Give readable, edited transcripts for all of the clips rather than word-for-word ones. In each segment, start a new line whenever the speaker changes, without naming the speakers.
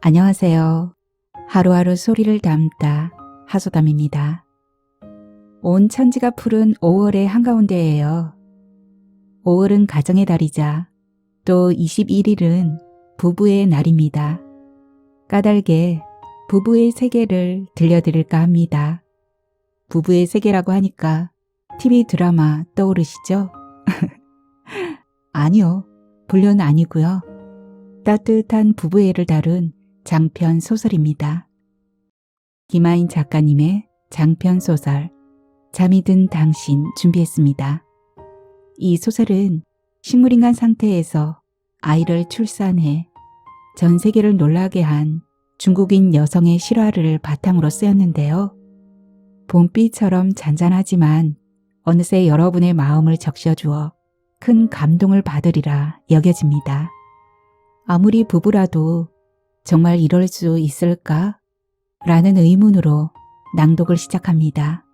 안녕하세요. 하루하루 소리를 담다 하소담입니다. 온 천지가 푸른 5월의 한가운데예요. 5월은 가정의 달이자 또 21일은 부부의 날입니다. 까닭에 부부의 세계를 들려드릴까 합니다. 부부의 세계라고 하니까 TV 드라마 떠오르시죠? 아니요, 불륜 아니고요. 따뜻한 부부애를 다룬 장편 소설입니다. 김아인 작가님의 장편 소설 잠이 든 당신 준비했습니다. 이 소설은 식물인간 상태에서 아이를 출산해 전 세계를 놀라게 한 중국인 여성의 실화를 바탕으로 쓰였는데요. 봄비처럼 잔잔하지만 어느새 여러분의 마음을 적셔주어 큰 감동을 받으리라 여겨집니다. 아무리 부부라도 정말 이럴 수 있을까? 라는 의문으로 낭독을 시작합니다.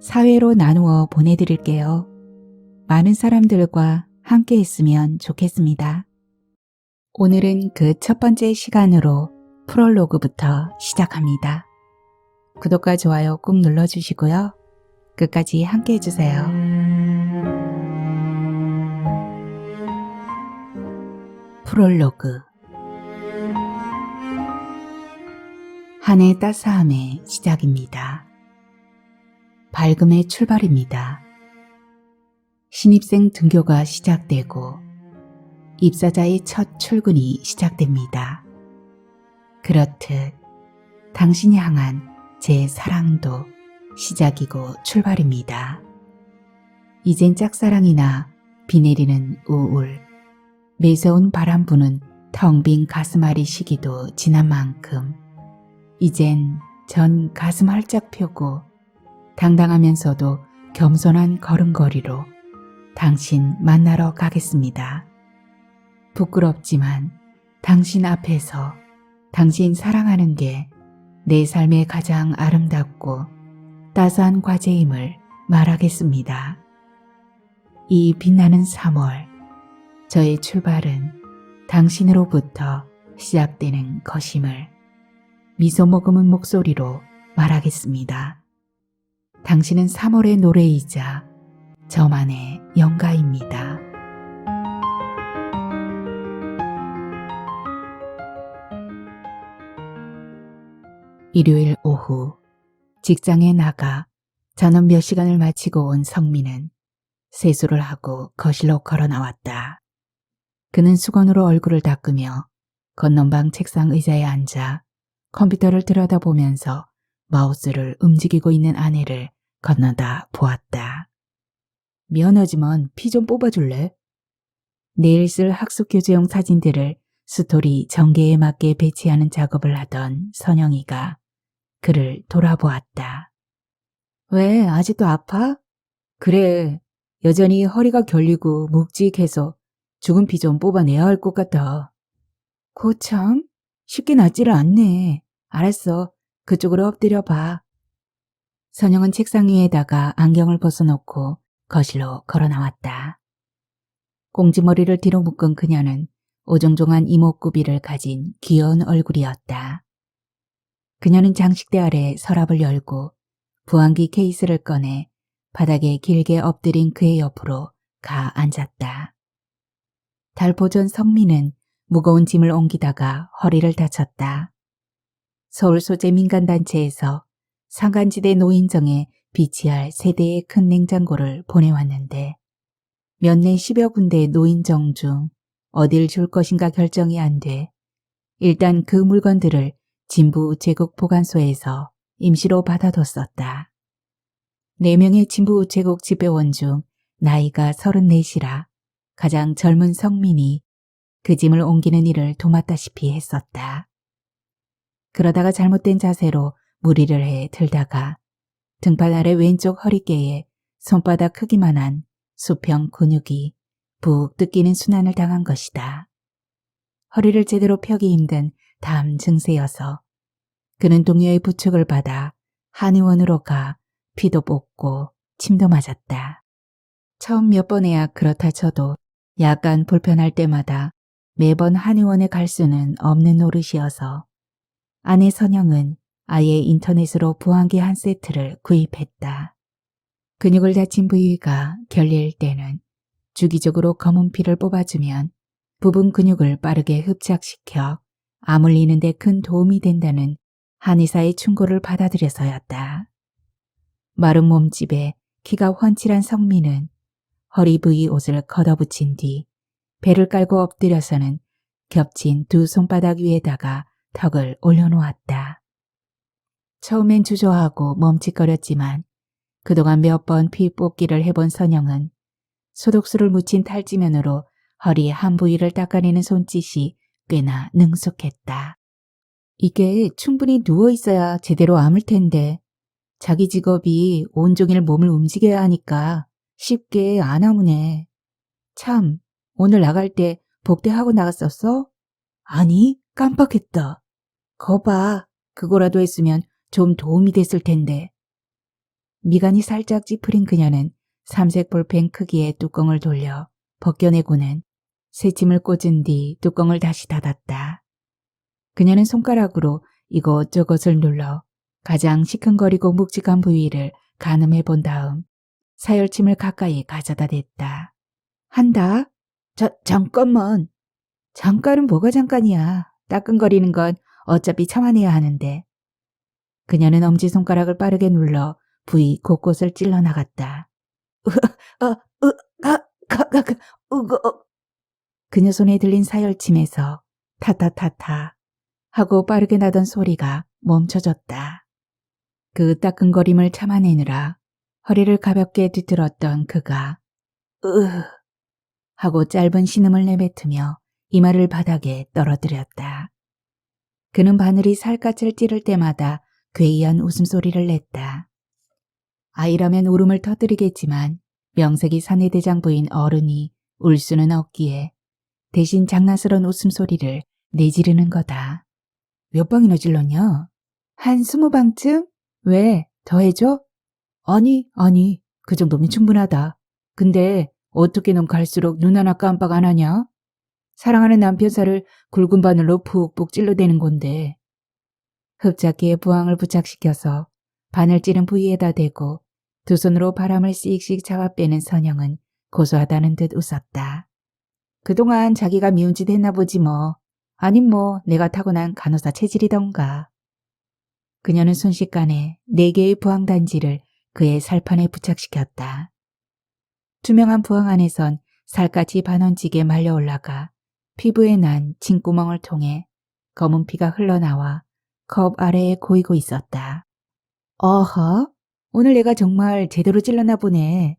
사회로 나누어 보내드릴게요. 많은 사람들과 함께 했으면 좋겠습니다. 오늘은 그 첫 번째 시간으로 프롤로그부터 시작합니다. 구독과 좋아요 꾹 눌러주시고요. 끝까지 함께 해주세요. 프롤로그. 한 해 따스함의 시작입니다. 밝음의 출발입니다. 신입생 등교가 시작되고 입사자의 첫 출근이 시작됩니다. 그렇듯 당신이 향한 제 사랑도 시작이고 출발입니다. 이젠 짝사랑이나 비 내리는 우울, 매서운 바람 부는 텅 빈 가슴앓이 시기도 지난 만큼 이젠 전 가슴 활짝 펴고 당당하면서도 겸손한 걸음걸이로 당신 만나러 가겠습니다. 부끄럽지만 당신 앞에서 당신 사랑하는 게 내 삶의 가장 아름답고 따스한 과제임을 말하겠습니다. 이 빛나는 3월, 저의 출발은 당신으로부터 시작되는 것임을 미소 머금은 목소리로 말하겠습니다. 당신은 3월의 노래이자 저만의 영가입니다. 일요일 오후, 직장에 나가 전원 몇 시간을 마치고 온 성민은 세수를 하고 거실로 걸어 나왔다. 그는 수건으로 얼굴을 닦으며 건넌방 책상 의자에 앉아 컴퓨터를 들여다보면서 마우스를 움직이고 있는 아내를 건너다 보았다. 미안하지만 피 좀 뽑아줄래? 내일 쓸 학습교재용 사진들을 스토리 전개에 맞게 배치하는 작업을 하던 선영이가 그를 돌아보았다. 왜, 아직도 아파? 그래, 여전히 허리가 결리고 묵직해서 죽은 피 좀 뽑아내야 할 것 같아. 고참, 쉽게 낫지를 않네. 알았어, 그쪽으로 엎드려 봐. 선영은 책상 위에다가 안경을 벗어놓고 거실로 걸어 나왔다. 꽁지머리를 뒤로 묶은 그녀는 오종종한 이목구비를 가진 귀여운 얼굴이었다. 그녀는 장식대 아래 서랍을 열고 부항기 케이스를 꺼내 바닥에 길게 엎드린 그의 옆으로 가 앉았다. 달보전 성민은 무거운 짐을 옮기다가 허리를 다쳤다. 서울 소재 민간단체에서 상간지대 노인정에 비치할 세대의 큰 냉장고를 보내왔는데 몇내 10여 군데 노인정 중 어딜 줄 것인가 결정이 안 돼 일단 그 물건들을 진부 우체국 보관소에서 임시로 받아뒀었다. 4명의 진부 우체국 집배원 중 나이가 34이라 가장 젊은 성민이 그 짐을 옮기는 일을 도맡다시피 했었다. 그러다가 잘못된 자세로 무리를 해 들다가 등판 아래 왼쪽 허리께에 손바닥 크기만한 수평 근육이 푹 뜯기는 순환을 당한 것이다. 허리를 제대로 펴기 힘든 다음 증세여서 그는 동료의 부축을 받아 한의원으로 가 피도 뽑고 침도 맞았다. 처음 몇 번에야 그렇다 쳐도 약간 불편할 때마다 매번 한의원에 갈 수는 없는 노릇이어서 아내 선영은 아예 인터넷으로 부항기 한 세트를 구입했다. 근육을 다친 부위가 결릴 때는 주기적으로 검은 피를 뽑아주면 부분 근육을 빠르게 흡착시켜 아물리는 데 큰 도움이 된다는 한의사의 충고를 받아들여서였다. 마른 몸집에 키가 훤칠한 성민은 허리 부위 옷을 걷어붙인 뒤 배를 깔고 엎드려서는 겹친 두 손바닥 위에다가 턱을 올려놓았다. 처음엔 주저하고 멈칫거렸지만 그동안 몇 번 피 뽑기를 해본 선영은 소독수를 묻힌 탈지면으로 허리 한 부위를 닦아내는 손짓이 꽤나 능숙했다. 이게 충분히 누워있어야 제대로 아물 텐데 자기 직업이 온종일 몸을 움직여야 하니까 쉽게 안 아무네. 참, 오늘 나갈 때 복대하고 나갔었어? 아니, 깜빡했다. 거봐, 그거라도 했으면 좀 도움이 됐을 텐데. 미간이 살짝 찌푸린 그녀는 삼색 볼펜 크기의 뚜껑을 돌려 벗겨내고는 새침을 꽂은 뒤 뚜껑을 다시 닫았다. 그녀는 손가락으로 이것저것을 눌러 가장 시큰거리고 묵직한 부위를 가늠해 본 다음 사열침을 가까이 가져다 댔다. 한다? 잠깐만. 잠깐은 뭐가 잠깐이야. 따끔거리는 건 어차피 참아내야 하는데. 그녀는 엄지손가락을 빠르게 눌러 부위 곳곳을 찔러 나갔다. 그녀 손에 들린 사열침에서 타타타타 하고 빠르게 나던 소리가 멈춰졌다. 그 따끔거림을 참아내느라 허리를 가볍게 뒤틀었던 그가 하고 짧은 신음을 내뱉으며 이마를 바닥에 떨어뜨렸다. 그는 바늘이 살갗을 찌를 때마다 괴이한 웃음소리를 냈다. 아이라면 울음을 터뜨리겠지만 명색이 사내대장부인 어른이 울 수는 없기에 대신 장난스러운 웃음소리를 내지르는 거다. 몇 방이나 질렀냐? 한 20방쯤? 왜? 더 해줘? 아니, 그 정도면 충분하다. 근데 어떻게 넌 갈수록 눈 하나 깜빡 안 하냐? 사랑하는 남편 살을 굵은 바늘로 푹푹 찔러대는 건데. 흡착기에 부항을 부착시켜서 바늘 찌른 부위에다 대고 두 손으로 바람을 씩씩 잡아 빼는 선영은 고소하다는 듯 웃었다. 그동안 자기가 미운 짓 했나 보지 뭐. 아님 뭐 내가 타고난 간호사 체질이던가. 그녀는 순식간에 4개의 부항 단지를 그의 살판에 부착시켰다. 투명한 부항 안에선 살갗이 반원지게 말려 올라가 피부에 난 진구멍을 통해 검은 피가 흘러나와 컵 아래에 고이고 있었다. 어허, 오늘 내가 정말 제대로 찔렀나 보네.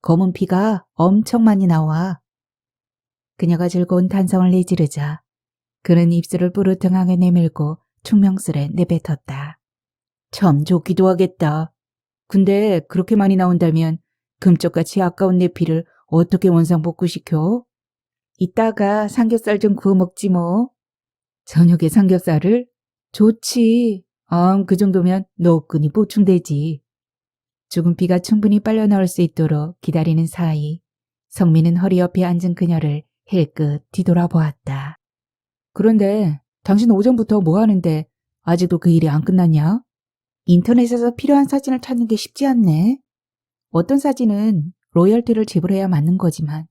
검은 피가 엄청 많이 나와. 그녀가 즐거운 탄성을 내지르자 그는 입술을 뿌르퉁하게 내밀고 퉁명스레 내뱉었다. 참 좋기도 하겠다. 근데 그렇게 많이 나온다면 금쪽같이 아까운 내 피를 어떻게 원상복구시켜? 이따가 삼겹살 좀 구워 먹지 뭐. 저녁에 삼겹살을? 좋지. 그 정도면 노끈이 보충되지. 죽은 피가 충분히 빨려 나올 수 있도록 기다리는 사이 성민은 허리 옆에 앉은 그녀를 힐끗 뒤돌아보았다. 그런데 당신 오전부터 뭐 하는데 아직도 그 일이 안 끝났냐? 인터넷에서 필요한 사진을 찾는 게 쉽지 않네. 어떤 사진은 로열티를 지불해야 맞는 거지만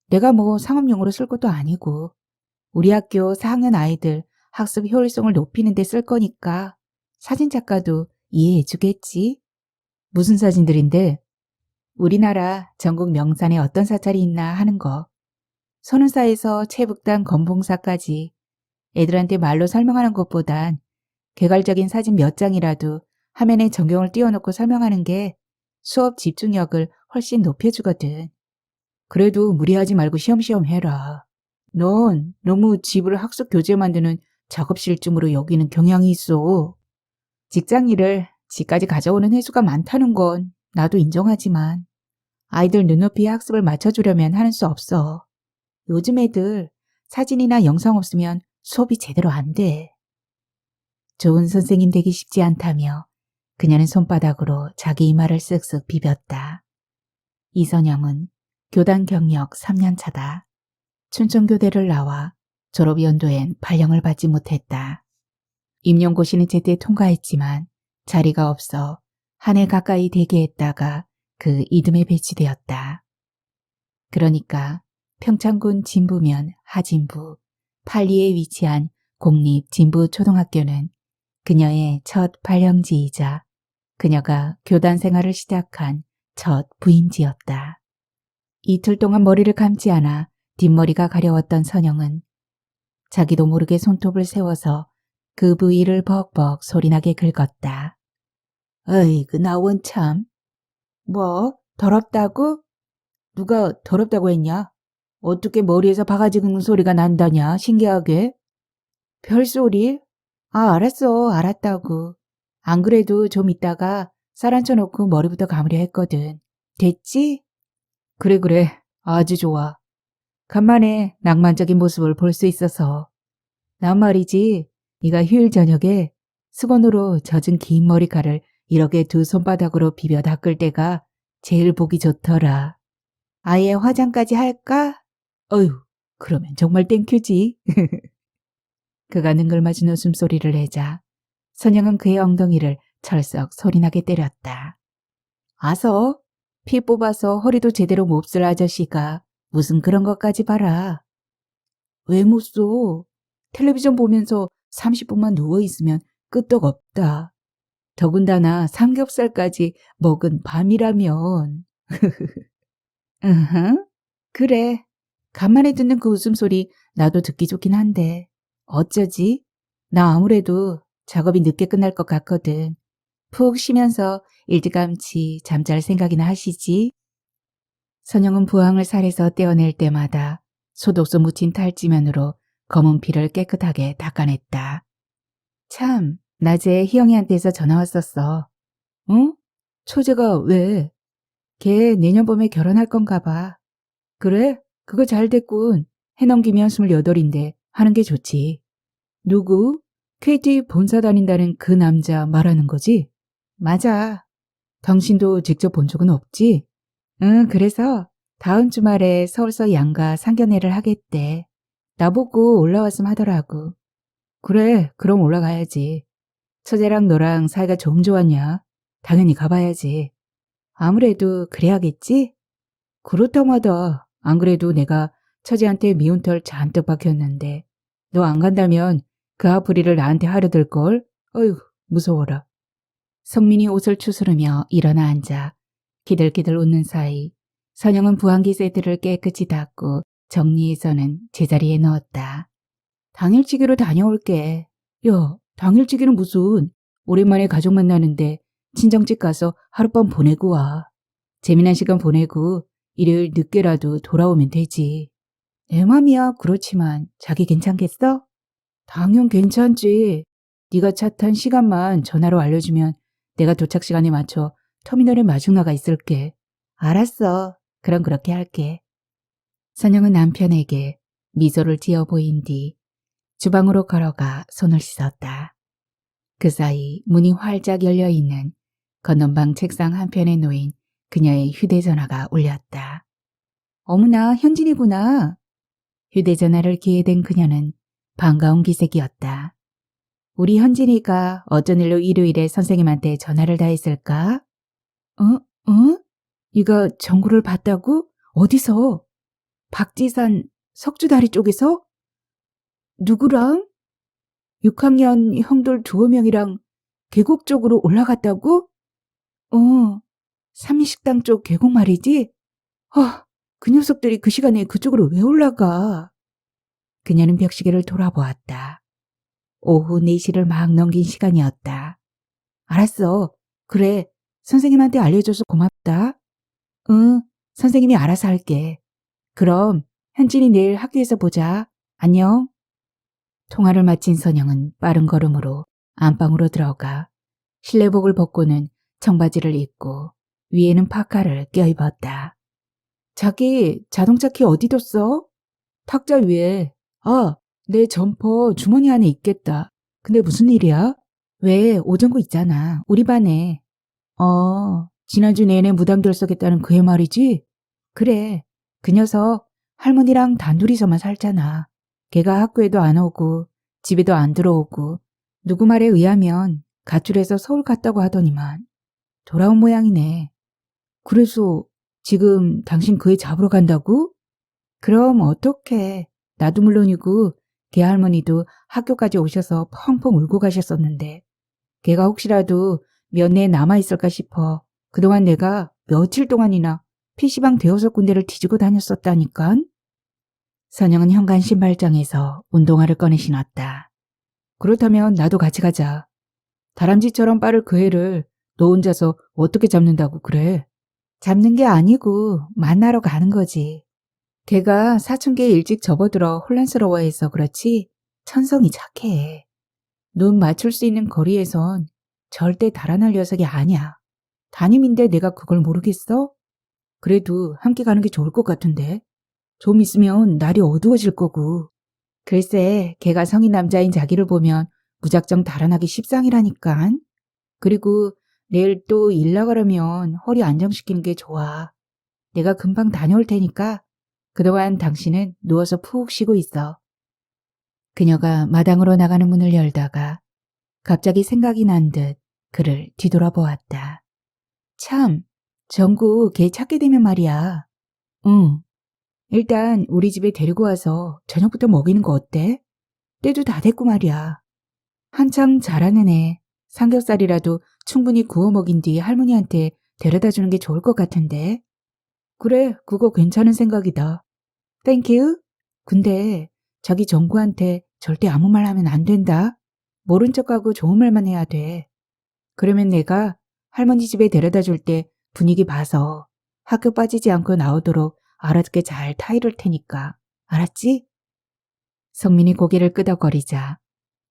내가 뭐 상업용으로 쓸 것도 아니고 우리 학교 4학년 아이들 학습 효율성을 높이는 데 쓸 거니까 사진작가도 이해해 주겠지. 무슨 사진들인데? 우리나라 전국 명산에 어떤 사찰이 있나 하는 거. 선운사에서 최북단 건봉사까지 애들한테 말로 설명하는 것보단 개괄적인 사진 몇 장이라도 화면에 전경을 띄워놓고 설명하는 게 수업 집중력을 훨씬 높여주거든. 그래도 무리하지 말고 쉬엄쉬엄 해라. 넌 너무 집을 학습 교재 만드는 작업실쯤으로 여기는 경향이 있어. 직장일을 집까지 가져오는 횟수가 많다는 건 나도 인정하지만 아이들 눈높이에 학습을 맞춰주려면 하는 수 없어. 요즘 애들 사진이나 영상 없으면 수업이 제대로 안 돼. 좋은 선생님 되기 쉽지 않다며 그녀는 손바닥으로 자기 이마를 쓱쓱 비볐다. 이선영은 교단 경력 3년 차다. 춘천교대를 나와 졸업 연도엔 발령을 받지 못했다. 임용고시는 제때 통과했지만 자리가 없어 한 해 가까이 대기했다가 그 이듬해 배치되었다. 그러니까 평창군 진부면 하진부, 팔리에 위치한 공립 진부초등학교는 그녀의 첫 발령지이자 그녀가 교단 생활을 시작한 첫 부임지였다. 이틀 동안 머리를 감지 않아 뒷머리가 가려웠던 선영은 자기도 모르게 손톱을 세워서 그 부위를 벅벅 소리나게 긁었다. 어이구 나 원참. 뭐 더럽다고? 누가 더럽다고 했냐? 어떻게 머리에서 바가지 긁는 소리가 난다냐 신기하게. 별소리? 아 알았어 알았다고. 안 그래도 좀 이따가 쌀 앉혀놓고 머리부터 감으려 했거든. 됐지? 그래 아주 좋아. 간만에 낭만적인 모습을 볼 수 있어서. 난 말이지 네가 휴일 저녁에 수건으로 젖은 긴 머리카락을 이렇게 두 손바닥으로 비벼 닦을 때가 제일 보기 좋더라. 아예 화장까지 할까? 어휴 그러면 정말 땡큐지. 그가 능글맞은 웃음소리를 내자 선영은 그의 엉덩이를 철썩 소리나게 때렸다. 아서 피 뽑아서 허리도 제대로 못 쓸 아저씨가 무슨 그런 것까지 봐라. 왜 못 써? 텔레비전 보면서 30분만 누워있으면 끄떡없다. 더군다나 삼겹살까지 먹은 밤이라면. 으흠, 그래. 간만에 듣는 그 웃음소리 나도 듣기 좋긴 한데 어쩌지? 나 아무래도 작업이 늦게 끝날 것 같거든. 푹 쉬면서 일찌감치 잠잘 생각이나 하시지. 선영은 부항을 살에서 떼어낼 때마다 소독수 묻힌 탈지면으로 검은 피를 깨끗하게 닦아냈다. 참, 낮에 희영이한테서 전화 왔었어. 응? 초재가 왜? 걔 내년 봄에 결혼할 건가 봐. 그래? 그거 잘 됐군. 해넘기면 28인데 하는 게 좋지. 누구? KT 본사 다닌다는 그 남자 말하는 거지? 맞아. 당신도 직접 본 적은 없지? 응, 그래서 다음 주말에 서울서 양가 상견례를 하겠대. 나보고 올라왔음 하더라고. 그래, 그럼 올라가야지. 처제랑 너랑 사이가 좀 좋았냐? 당연히 가봐야지. 아무래도 그래야겠지? 그렇다마다 안 그래도 내가 처제한테 미운 털 잔뜩 박혔는데 너 안 간다면 그 아부리를 나한테 하려들걸? 어휴, 무서워라. 성민이 옷을 추스르며 일어나 앉아 기들기들 웃는 사이 선영은 부항기 세트를 깨끗이 닦고 정리해서는 제자리에 넣었다. 당일치기로 다녀올게. 야, 당일치기는 무슨. 오랜만에 가족 만나는데 친정집 가서 하룻밤 보내고 와. 재미난 시간 보내고 일요일 늦게라도 돌아오면 되지. 내 맘이야 그렇지만 자기 괜찮겠어? 당연 괜찮지. 네가 차 탄 시간만 전화로 알려주면 내가 도착 시간에 맞춰 터미널에 마중 나가 있을게. 알았어. 그럼 그렇게 할게. 선영은 남편에게 미소를 지어 보인 뒤 주방으로 걸어가 손을 씻었다. 그 사이 문이 활짝 열려있는 건넌방 책상 한편에 놓인 그녀의 휴대전화가 울렸다. 어머나 현진이구나. 휴대전화를 귀에 댄 그녀는 반가운 기색이었다. 우리 현진이가 어쩐 일로 일요일에 선생님한테 전화를 다 했을까? 네가 전구를 봤다고? 어디서? 박지산 석주다리 쪽에서? 누구랑? 6학년 형들 2명이랑 계곡 쪽으로 올라갔다고? 삼식당 쪽 계곡 말이지? 그 녀석들이 그 시간에 그쪽으로 왜 올라가? 그녀는 벽시계를 돌아보았다. 오후 4시를 막 넘긴 시간이었다. 알았어. 그래, 선생님한테 알려줘서 고맙다. 응, 선생님이 알아서 할게. 그럼 현진이 내일 학교에서 보자. 안녕. 통화를 마친 선영은 빠른 걸음으로 안방으로 들어가 실내복을 벗고는 청바지를 입고 위에는 파카를 껴입었다. 자기 자동차 키 어디 뒀어? 탁자 위에. 내 점퍼 주머니 안에 있겠다. 근데 무슨 일이야? 왜 오정구 있잖아. 우리 반에. 지난주 내내 무단 결석했다는 그 애 말이지? 그래. 그 녀석 할머니랑 단둘이서만 살잖아. 걔가 학교에도 안 오고 집에도 안 들어오고 누구 말에 의하면 가출해서 서울 갔다고 하더니만 돌아온 모양이네. 그래서 지금 당신 그 애 잡으러 간다고? 그럼 어떡해. 나도 물론이고 걔 할머니도 학교까지 오셔서 펑펑 울고 가셨었는데 걔가 혹시라도 면회에 남아있을까 싶어 그동안 내가 며칠 동안이나 PC방 대여섯 군데를 뒤지고 다녔었다니깐. 선영은 현관 신발장에서 운동화를 꺼내 신었다. 그렇다면 나도 같이 가자. 다람쥐처럼 빠를 그 애를 너 혼자서 어떻게 잡는다고 그래? 잡는 게 아니고 만나러 가는 거지. 걔가 사춘기에 일찍 접어들어 혼란스러워해서 그렇지 천성이 착해. 눈 맞출 수 있는 거리에선 절대 달아날 녀석이 아니야. 담임인데 내가 그걸 모르겠어? 그래도 함께 가는 게 좋을 것 같은데. 좀 있으면 날이 어두워질 거고. 글쎄, 걔가 성인 남자인 자기를 보면 무작정 달아나기 십상이라니깐. 그리고 내일 또 일 나가려면 허리 안정시키는 게 좋아. 내가 금방 다녀올 테니까 그동안 당신은 누워서 푹 쉬고 있어. 그녀가 마당으로 나가는 문을 열다가 갑자기 생각이 난 듯 그를 뒤돌아보았다. 참, 정구 걔 찾게 되면 말이야. 응. 일단 우리 집에 데리고 와서 저녁부터 먹이는 거 어때? 때도 다 됐고 말이야. 한창 자라는 애. 삼겹살이라도 충분히 구워 먹인 뒤 할머니한테 데려다 주는 게 좋을 것 같은데. 그래, 그거 괜찮은 생각이다. 땡큐. 근데 자기 정구한테 절대 아무 말 하면 안 된다. 모른 척하고 좋은 말만 해야 돼. 그러면 내가 할머니 집에 데려다 줄 때 분위기 봐서 학교 빠지지 않고 나오도록 알아듣게 잘 타이를 테니까. 알았지? 성민이 고개를 끄덕거리자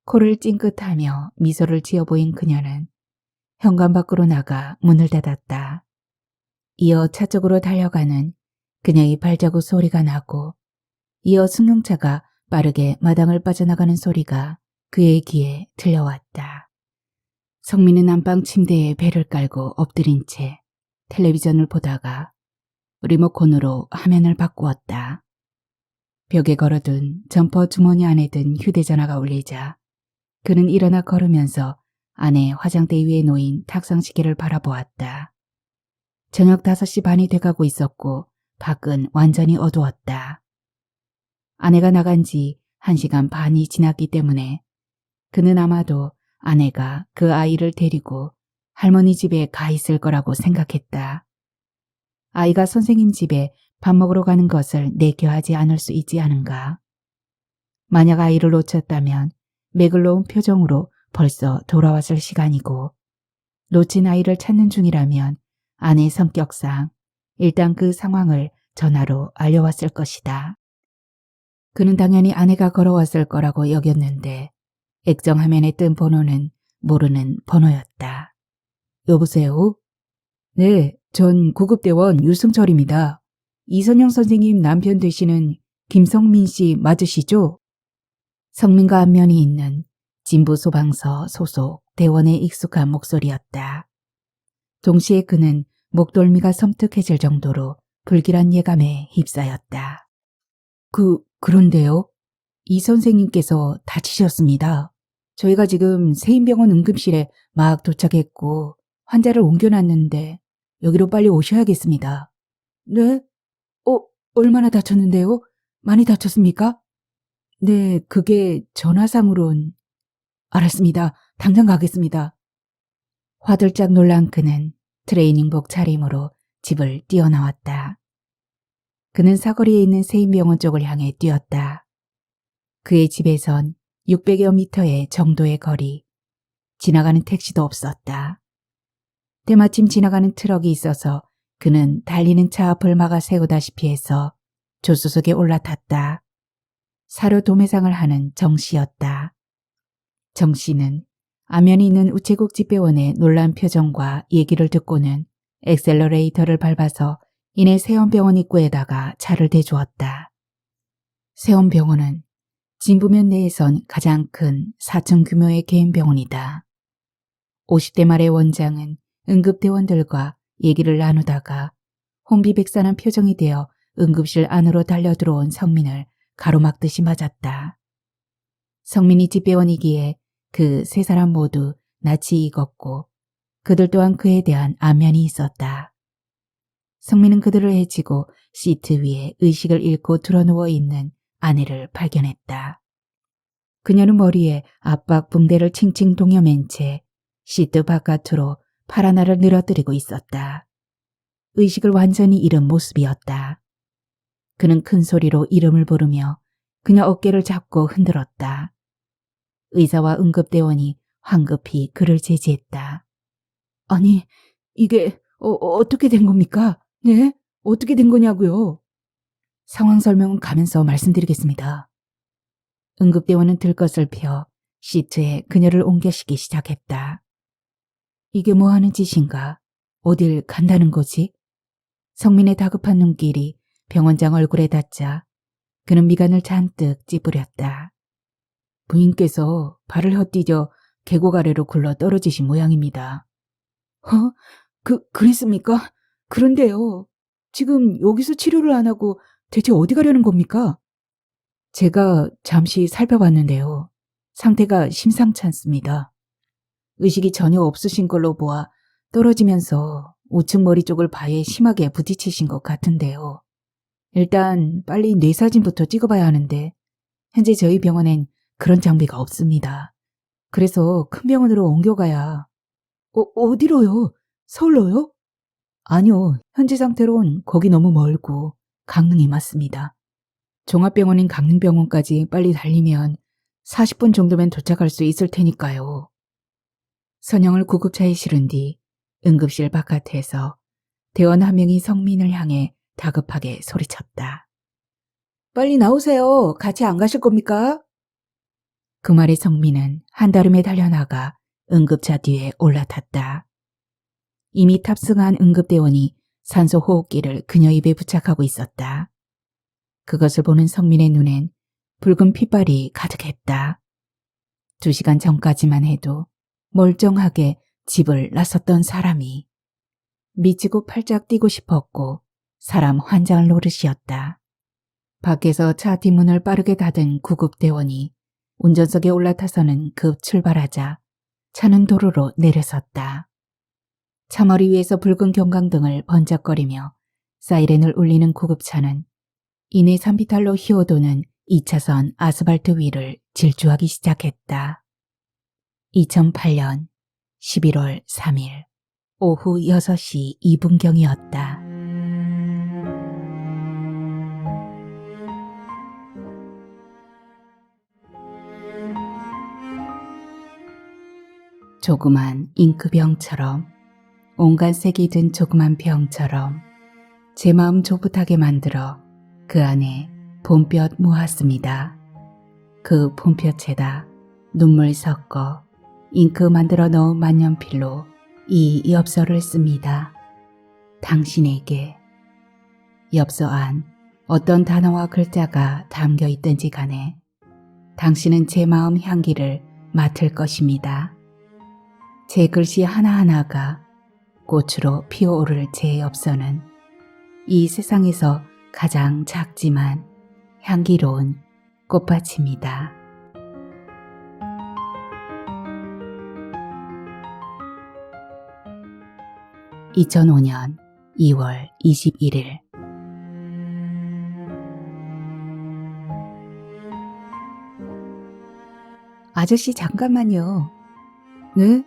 코를 찡긋하며 미소를 지어 보인 그녀는 현관 밖으로 나가 문을 닫았다. 이어 차 쪽으로 달려가는 그녀의 발자국 소리가 나고 이어 승용차가 빠르게 마당을 빠져나가는 소리가 그의 귀에 들려왔다. 성민은 안방 침대에 배를 깔고 엎드린 채 텔레비전을 보다가 리모컨으로 화면을 바꾸었다. 벽에 걸어둔 점퍼 주머니 안에 든 휴대전화가 울리자 그는 일어나 걸으면서 아내 화장대 위에 놓인 탁상시계를 바라보았다. 저녁 5시 반이 돼가고 있었고 밖은 완전히 어두웠다. 아내가 나간 지 1시간 반이 지났기 때문에 그는 아마도 아내가 그 아이를 데리고 할머니 집에 가 있을 거라고 생각했다. 아이가 선생님 집에 밥 먹으러 가는 것을 내켜하지 않을 수 있지 않은가. 만약 아이를 놓쳤다면 맥을 놓은 표정으로 벌써 돌아왔을 시간이고 놓친 아이를 찾는 중이라면 아내 성격상 일단 그 상황을 전화로 알려왔을 것이다. 그는 당연히 아내가 걸어왔을 거라고 여겼는데 액정화면에 뜬 번호는 모르는 번호였다. 여보세요? 네, 전 구급대원 유승철입니다. 이선영 선생님 남편 되시는 김성민 씨 맞으시죠? 성민과 안면이 있는 진부소방서 소속 대원의 익숙한 목소리였다. 동시에 그는 목덜미가 섬뜩해질 정도로 불길한 예감에 휩싸였다. 그런데요? 이 선생님께서 다치셨습니다. 저희가 지금 세인병원 응급실에 막 도착했고 환자를 옮겨놨는데 여기로 빨리 오셔야겠습니다. 네? 얼마나 다쳤는데요? 많이 다쳤습니까? 네, 그게 전화상으론. 알았습니다. 당장 가겠습니다. 화들짝 놀란 그는 트레이닝복 차림으로 집을 뛰어나왔다. 그는 사거리에 있는 세인병원 쪽을 향해 뛰었다. 그의 집에선 600여 미터의 정도의 거리. 지나가는 택시도 없었다. 때마침 지나가는 트럭이 있어서 그는 달리는 차 앞을 막아 세우다시피 해서 조수석에 올라탔다. 사료 도매상을 하는 정 씨였다. 정 씨는 안면이 있는 우체국 집배원의 놀란 표정과 얘기를 듣고는 엑셀러레이터를 밟아서 이내 세원병원 입구에다가 차를 대주었다. 세원병원은 진부면 내에선 가장 큰 4층 규모의 개인 병원이다. 50대 말의 원장은 응급대원들과 얘기를 나누다가 혼비백산한 표정이 되어 응급실 안으로 달려들어온 성민을 가로막듯이 맞았다. 성민이 집배원이기에 그 세 사람 모두 낯이 익었고 그들 또한 그에 대한 안면이 있었다. 성민은 그들을 헤치고 시트 위에 의식을 잃고 드러누워 있는 아내를 발견했다. 그녀는 머리에 압박 붕대를 칭칭 동여맨 채 시트 바깥으로 팔 하나를 늘어뜨리고 있었다. 의식을 완전히 잃은 모습이었다. 그는 큰 소리로 이름을 부르며 그녀 어깨를 잡고 흔들었다. 의사와 응급대원이 황급히 그를 제지했다. 아니, 이게 어떻게 된 겁니까? 네? 어떻게 된 거냐고요? 상황 설명은 가면서 말씀드리겠습니다. 응급대원은 들것을 펴 시트에 그녀를 옮겨시기 시작했다. 이게 뭐 하는 짓인가? 어딜 간다는 거지? 성민의 다급한 눈길이 병원장 얼굴에 닿자 그는 미간을 잔뜩 찌푸렸다. 부인께서 발을 헛디뎌 계곡 아래로 굴러 떨어지신 모양입니다. 그랬습니까? 그런데요. 지금 여기서 치료를 안 하고 대체 어디 가려는 겁니까? 제가 잠시 살펴봤는데요. 상태가 심상치 않습니다. 의식이 전혀 없으신 걸로 보아 떨어지면서 우측 머리 쪽을 바위에 심하게 부딪히신 것 같은데요. 일단 빨리 뇌사진부터 찍어봐야 하는데 현재 저희 병원엔 그런 장비가 없습니다. 그래서 큰 병원으로 옮겨가야. 어디로요? 서울로요? 아니요. 현재 상태론 거기 너무 멀고 강릉이 맞습니다. 종합병원인 강릉병원까지 빨리 달리면 40분 정도면 도착할 수 있을 테니까요. 선영을 구급차에 실은 뒤 응급실 바깥에서 대원 한 명이 성민을 향해 다급하게 소리쳤다. 빨리 나오세요. 같이 안 가실 겁니까? 그 말에 성민은 한달음에 달려나가 응급차 뒤에 올라탔다. 이미 탑승한 응급대원이 산소 호흡기를 그녀 입에 부착하고 있었다. 그것을 보는 성민의 눈엔 붉은 핏발이 가득했다. 2시간 전까지만 해도 멀쩡하게 집을 나섰던 사람이 미치고 팔짝 뛰고 싶었고 사람 환장을 노릇이었다. 밖에서 차 뒷문을 빠르게 닫은 구급대원이 운전석에 올라타서는 급 출발하자 차는 도로로 내려섰다. 차머리 위에서 붉은 경광등을 번쩍거리며 사이렌을 울리는 구급차는 이내 산비탈로 휘어도는 2차선 아스팔트 위를 질주하기 시작했다. 2008년 11월 3일 오후 6시 2분경이었다. 조그만 잉크병처럼 온갖 색이 든 조그만 병처럼 제 마음 조붓하게 만들어 그 안에 봄볕 모았습니다. 그 봄볕에다 눈물 섞어 잉크 만들어 넣은 만년필로 이 엽서를 씁니다. 당신에게. 엽서 안 어떤 단어와 글자가 담겨 있든지 간에 당신은 제 마음 향기를 맡을 것입니다. 제 글씨 하나하나가 꽃으로 피어오를 제 엽서는 이 세상에서 가장 작지만 향기로운 꽃밭입니다. (2005년 2월 21일) 아저씨 잠깐만요. 네?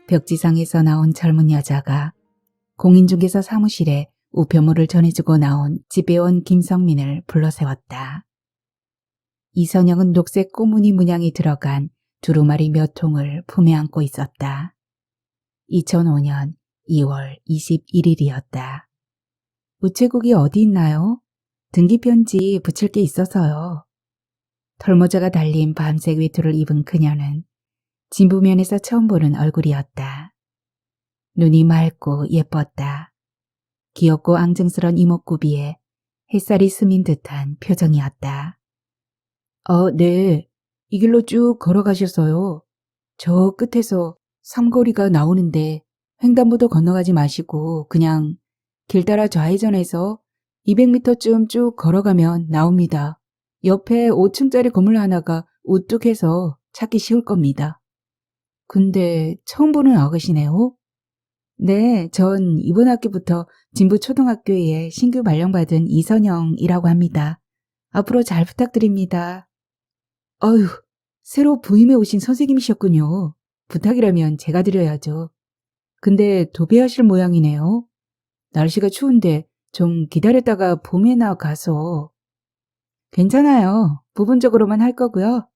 벽지상에서 나온 젊은 여자가 공인중개사 사무실에 우편물을 전해주고 나온 집배원 김성민을 불러세웠다. 이선영은 녹색 꽃무늬 문양이 들어간 두루마리 몇 통을 품에 안고 있었다. 2005년 2월 21일이었다. 우체국이 어디 있나요? 등기편지 붙일 게 있어서요. 털모자가 달린 밤색 외투를 입은 그녀는 진부면에서 처음 보는 얼굴이었다. 눈이 맑고 예뻤다. 귀엽고 앙증스런 이목구비에 햇살이 스민 듯한 표정이었다. 네. 이 길로 쭉 걸어가셔서요. 저 끝에서 삼거리가 나오는데 횡단보도 건너가지 마시고 그냥 길 따라 좌회전해서 200m쯤 쭉 걸어가면 나옵니다. 옆에 5층짜리 건물 하나가 우뚝해서 찾기 쉬울 겁니다. 근데 처음 보는 아가씨네요? 네, 전 이번 학기부터 진부 초등학교에 신규 발령받은 이선영이라고 합니다. 앞으로 잘 부탁드립니다. 어휴, 새로 부임해 오신 선생님이셨군요. 부탁이라면 제가 드려야죠. 근데 도배하실 모양이네요. 날씨가 추운데 좀 기다렸다가 봄에나 가서. 괜찮아요. 부분적으로만 할 거고요.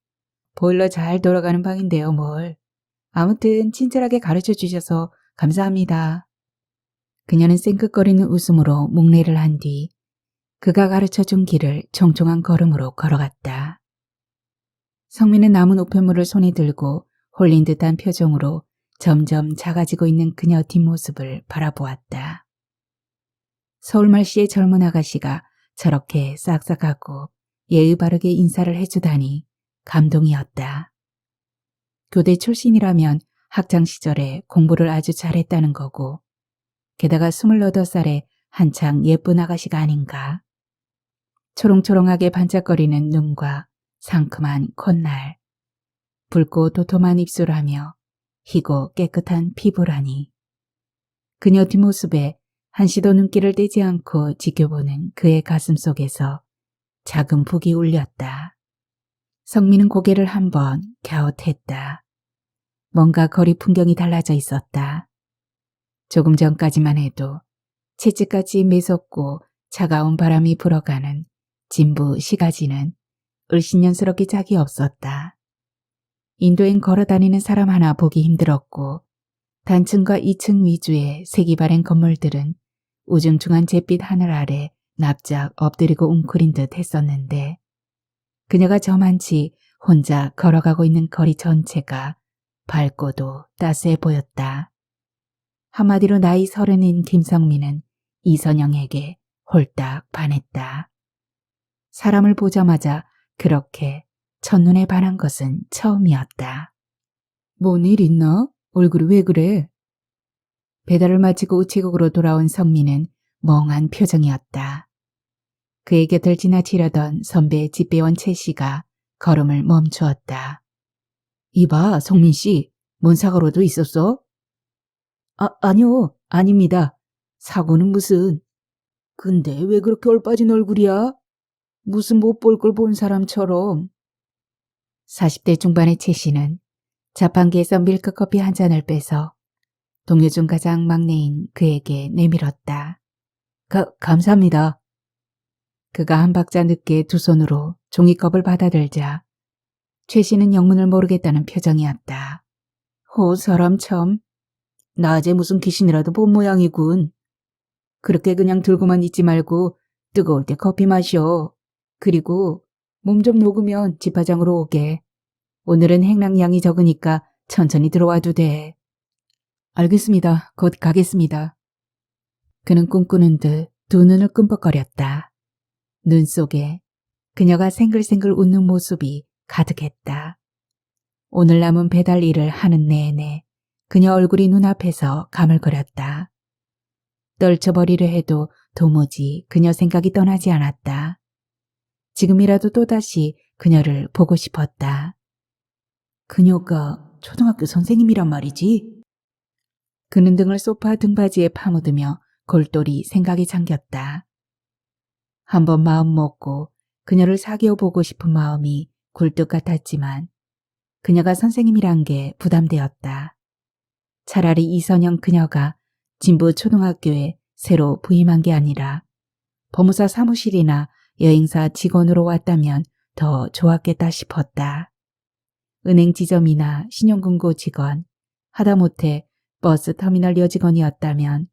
보일러 잘 돌아가는 방인데요, 뭘. 아무튼 친절하게 가르쳐 주셔서 감사합니다. 그녀는 쌩긋거리는 웃음으로 목례를 한 뒤 그가 가르쳐준 길을 총총한 걸음으로 걸어갔다. 성민은 남은 우편물을 손에 들고 홀린 듯한 표정으로 점점 작아지고 있는 그녀 뒷모습을 바라보았다. 서울말씨의 젊은 아가씨가 저렇게 싹싹하고 예의 바르게 인사를 해주다니 감동이었다. 교대 출신이라면 학창시절에 공부를 아주 잘했다는 거고 게다가 28살에 한창 예쁜 아가씨가 아닌가. 초롱초롱하게 반짝거리는 눈과 상큼한 콧날, 붉고 도톰한 입술하며 희고 깨끗한 피부라니. 그녀 뒷모습에 한시도 눈길을 떼지 않고 지켜보는 그의 가슴 속에서 작은 북이 울렸다. 성민은 고개를 한번 갸웃했다. 뭔가 거리 풍경이 달라져 있었다. 조금 전까지만 해도 채찍같이 매섭고 차가운 바람이 불어가는 진부 시가지는 을신년스럽게 짝이 없었다. 인도엔 걸어다니는 사람 하나 보기 힘들었고 단층과 2층 위주의 색이 바랜 건물들은 우중충한 잿빛 하늘 아래 납작 엎드리고 웅크린 듯 했었는데 그녀가 저만치 혼자 걸어가고 있는 거리 전체가 밝고도 따스해 보였다. 한마디로 나이 30인 김성민은 이선영에게 홀딱 반했다. 사람을 보자마자 그렇게 첫눈에 반한 것은 처음이었다. 뭔 일 있나? 얼굴이 왜 그래? 배달을 마치고 우체국으로 돌아온 성민은 멍한 표정이었다. 그의 곁을 지나치려던 선배 집배원 최 씨가 걸음을 멈추었다. 이봐, 성민 씨, 뭔 사고로도 있었어? 아니요, 아닙니다. 사고는 무슨. 근데 왜 그렇게 얼빠진 얼굴이야? 무슨 못 볼 걸 본 사람처럼. 40대 중반의 최 씨는 자판기에서 밀크커피 한 잔을 빼서 동료 중 가장 막내인 그에게 내밀었다. 감사합니다. 그가 한 박자 늦게 두 손으로 종이컵을 받아들자 최 씨는 영문을 모르겠다는 표정이었다. 사람 참. 낮에 무슨 귀신이라도 본 모양이군. 그렇게 그냥 들고만 있지 말고 뜨거울 때 커피 마셔. 그리고 몸 좀 녹으면 집화장으로 오게. 오늘은 행락량이 적으니까 천천히 들어와도 돼. 알겠습니다. 곧 가겠습니다. 그는 꿈꾸는 듯 두 눈을 끔뻑거렸다. 눈 속에 그녀가 생글생글 웃는 모습이 가득했다. 오늘 남은 배달 일을 하는 내내 그녀 얼굴이 눈앞에서 가물거렸다. 떨쳐버리려 해도 도무지 그녀 생각이 떠나지 않았다. 지금이라도 또다시 그녀를 보고 싶었다. 그녀가 초등학교 선생님이란 말이지? 그는 등을 소파 등받이에 파묻으며 골똘히 생각이 잠겼다. 한번 마음 먹고 그녀를 사귀어 보고 싶은 마음이 굴뚝 같았지만 그녀가 선생님이란 게 부담되었다. 차라리 이선영 그녀가 진부 초등학교에 새로 부임한 게 아니라 법무사 사무실이나 여행사 직원으로 왔다면 더 좋았겠다 싶었다. 은행 지점이나 신용금고 직원, 하다못해 버스 터미널 여직원이었다면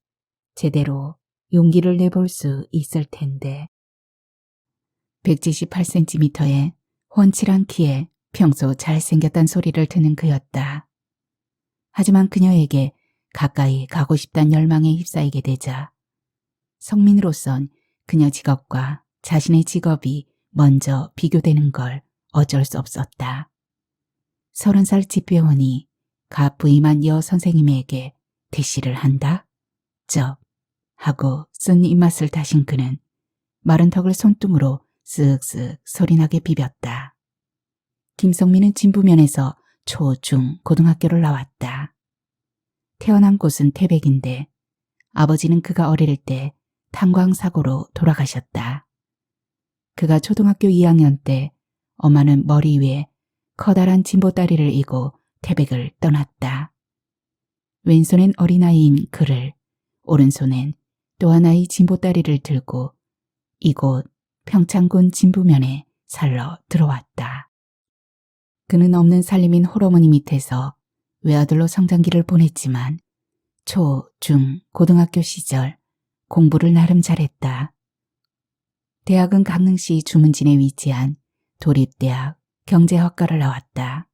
제대로 용기를 내볼 수 있을 텐데. 178cm의 훤칠한 키에 평소 잘생겼단 소리를 듣는 그였다. 하지만 그녀에게 가까이 가고 싶단 열망에 휩싸이게 되자 성민으로선 그녀 직업과 자신의 직업이 먼저 비교되는 걸 어쩔 수 없었다. 30살 집배원이 갓 부임한 여 선생님에게 대시를 한다? 쩝 하고 쓴 입맛을 다신 그는 마른 턱을 손등으로 쓱쓱 소리나게 비볐다. 김성민은 진부면에서 초, 중, 고등학교를 나왔다. 태어난 곳은 태백인데 아버지는 그가 어릴 때 탄광사고로 돌아가셨다. 그가 초등학교 2학년 때 엄마는 머리 위에 커다란 진보다리를 이고 태백을 떠났다. 왼손엔 어린아이인 그를, 오른손엔 또 하나의 진보다리를 들고 이곳 평창군 진부면에 살러 들어왔다. 그는 없는 살림인 홀어머니 밑에서 외아들로 성장기를 보냈지만 초, 중, 고등학교 시절 공부를 나름 잘했다. 대학은 강릉시 주문진에 위치한 도립대학 경제학과를 나왔다.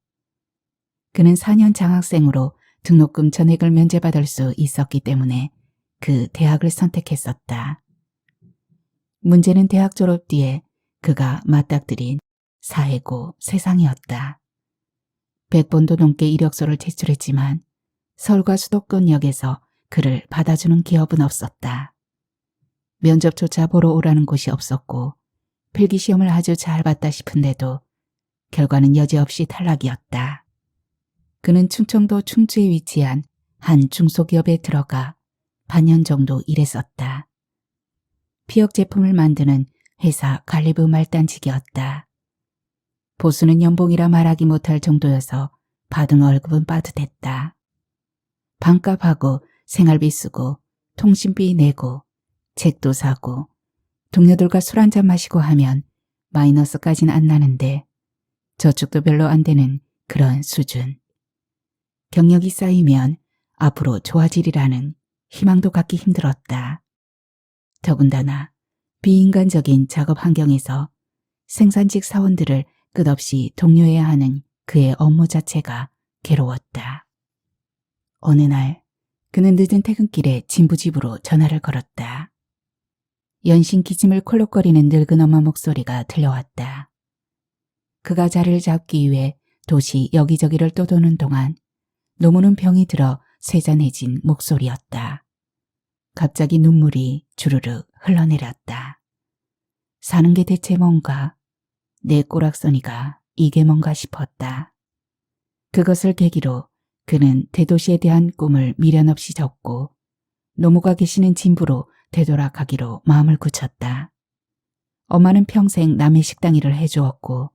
그는 4년 장학생으로 등록금 전액을 면제받을 수 있었기 때문에 그 대학을 선택했었다. 문제는 대학 졸업 뒤에 그가 맞닥뜨린 사회고 세상이었다. 100번도 넘게 이력서를 제출했지만 서울과 수도권역에서 그를 받아주는 기업은 없었다. 면접조차 보러 오라는 곳이 없었고 필기시험을 아주 잘 봤다 싶은데도 결과는 여지없이 탈락이었다. 그는 충청도 충주에 위치한 한 중소기업에 들어가 반년 정도 일했었다. 피혁 제품을 만드는 회사 갈리브 말단직이었다. 보수는 연봉이라 말하기 못할 정도여서 받은 월급은 빠듯했다. 방값하고 생활비 쓰고 통신비 내고 책도 사고 동료들과 술 한잔 마시고 하면 마이너스까지는 안 나는데 저축도 별로 안 되는 그런 수준. 경력이 쌓이면 앞으로 좋아지리라는 희망도 갖기 힘들었다. 더군다나 비인간적인 작업 환경에서 생산직 사원들을 끝없이 독려해야 하는 그의 업무 자체가 괴로웠다. 어느 날 그는 늦은 퇴근길에 진부집으로 전화를 걸었다. 연신 기침을 콜록거리는 늙은 엄마 목소리가 들려왔다. 그가 자리를 잡기 위해 도시 여기저기를 떠도는 동안 노무는 병이 들어 쇠잔해진 목소리였다. 갑자기 눈물이 주르륵 흘러내렸다. 사는 게 대체 뭔가, 내 꼬락서니가 이게 뭔가 싶었다. 그것을 계기로 그는 대도시에 대한 꿈을 미련 없이 접고 노무가 계시는 진부로 되돌아가기로 마음을 굳혔다. 엄마는 평생 남의 식당 일을 해주었고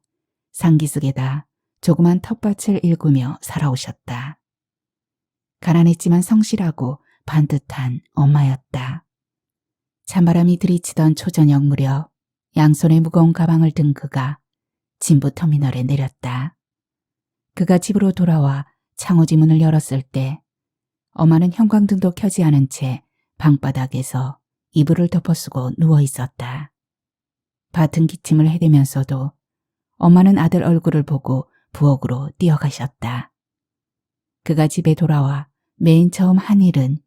상기슭에다 조그만 텃밭을 일구며 살아오셨다. 가난했지만 성실하고 반듯한 엄마였다. 찬바람이 들이치던 초저녁 무렵 양손에 무거운 가방을 든 그가 진부터미널에 내렸다. 그가 집으로 돌아와 창호지 문을 열었을 때 엄마는 형광등도 켜지 않은 채 방바닥에서 이불을 덮어쓰고 누워 있었다. 밭은 기침을 해대면서도 엄마는 아들 얼굴을 보고 부엌으로 뛰어가셨다. 그가 집에 돌아와 맨 처음 한 일은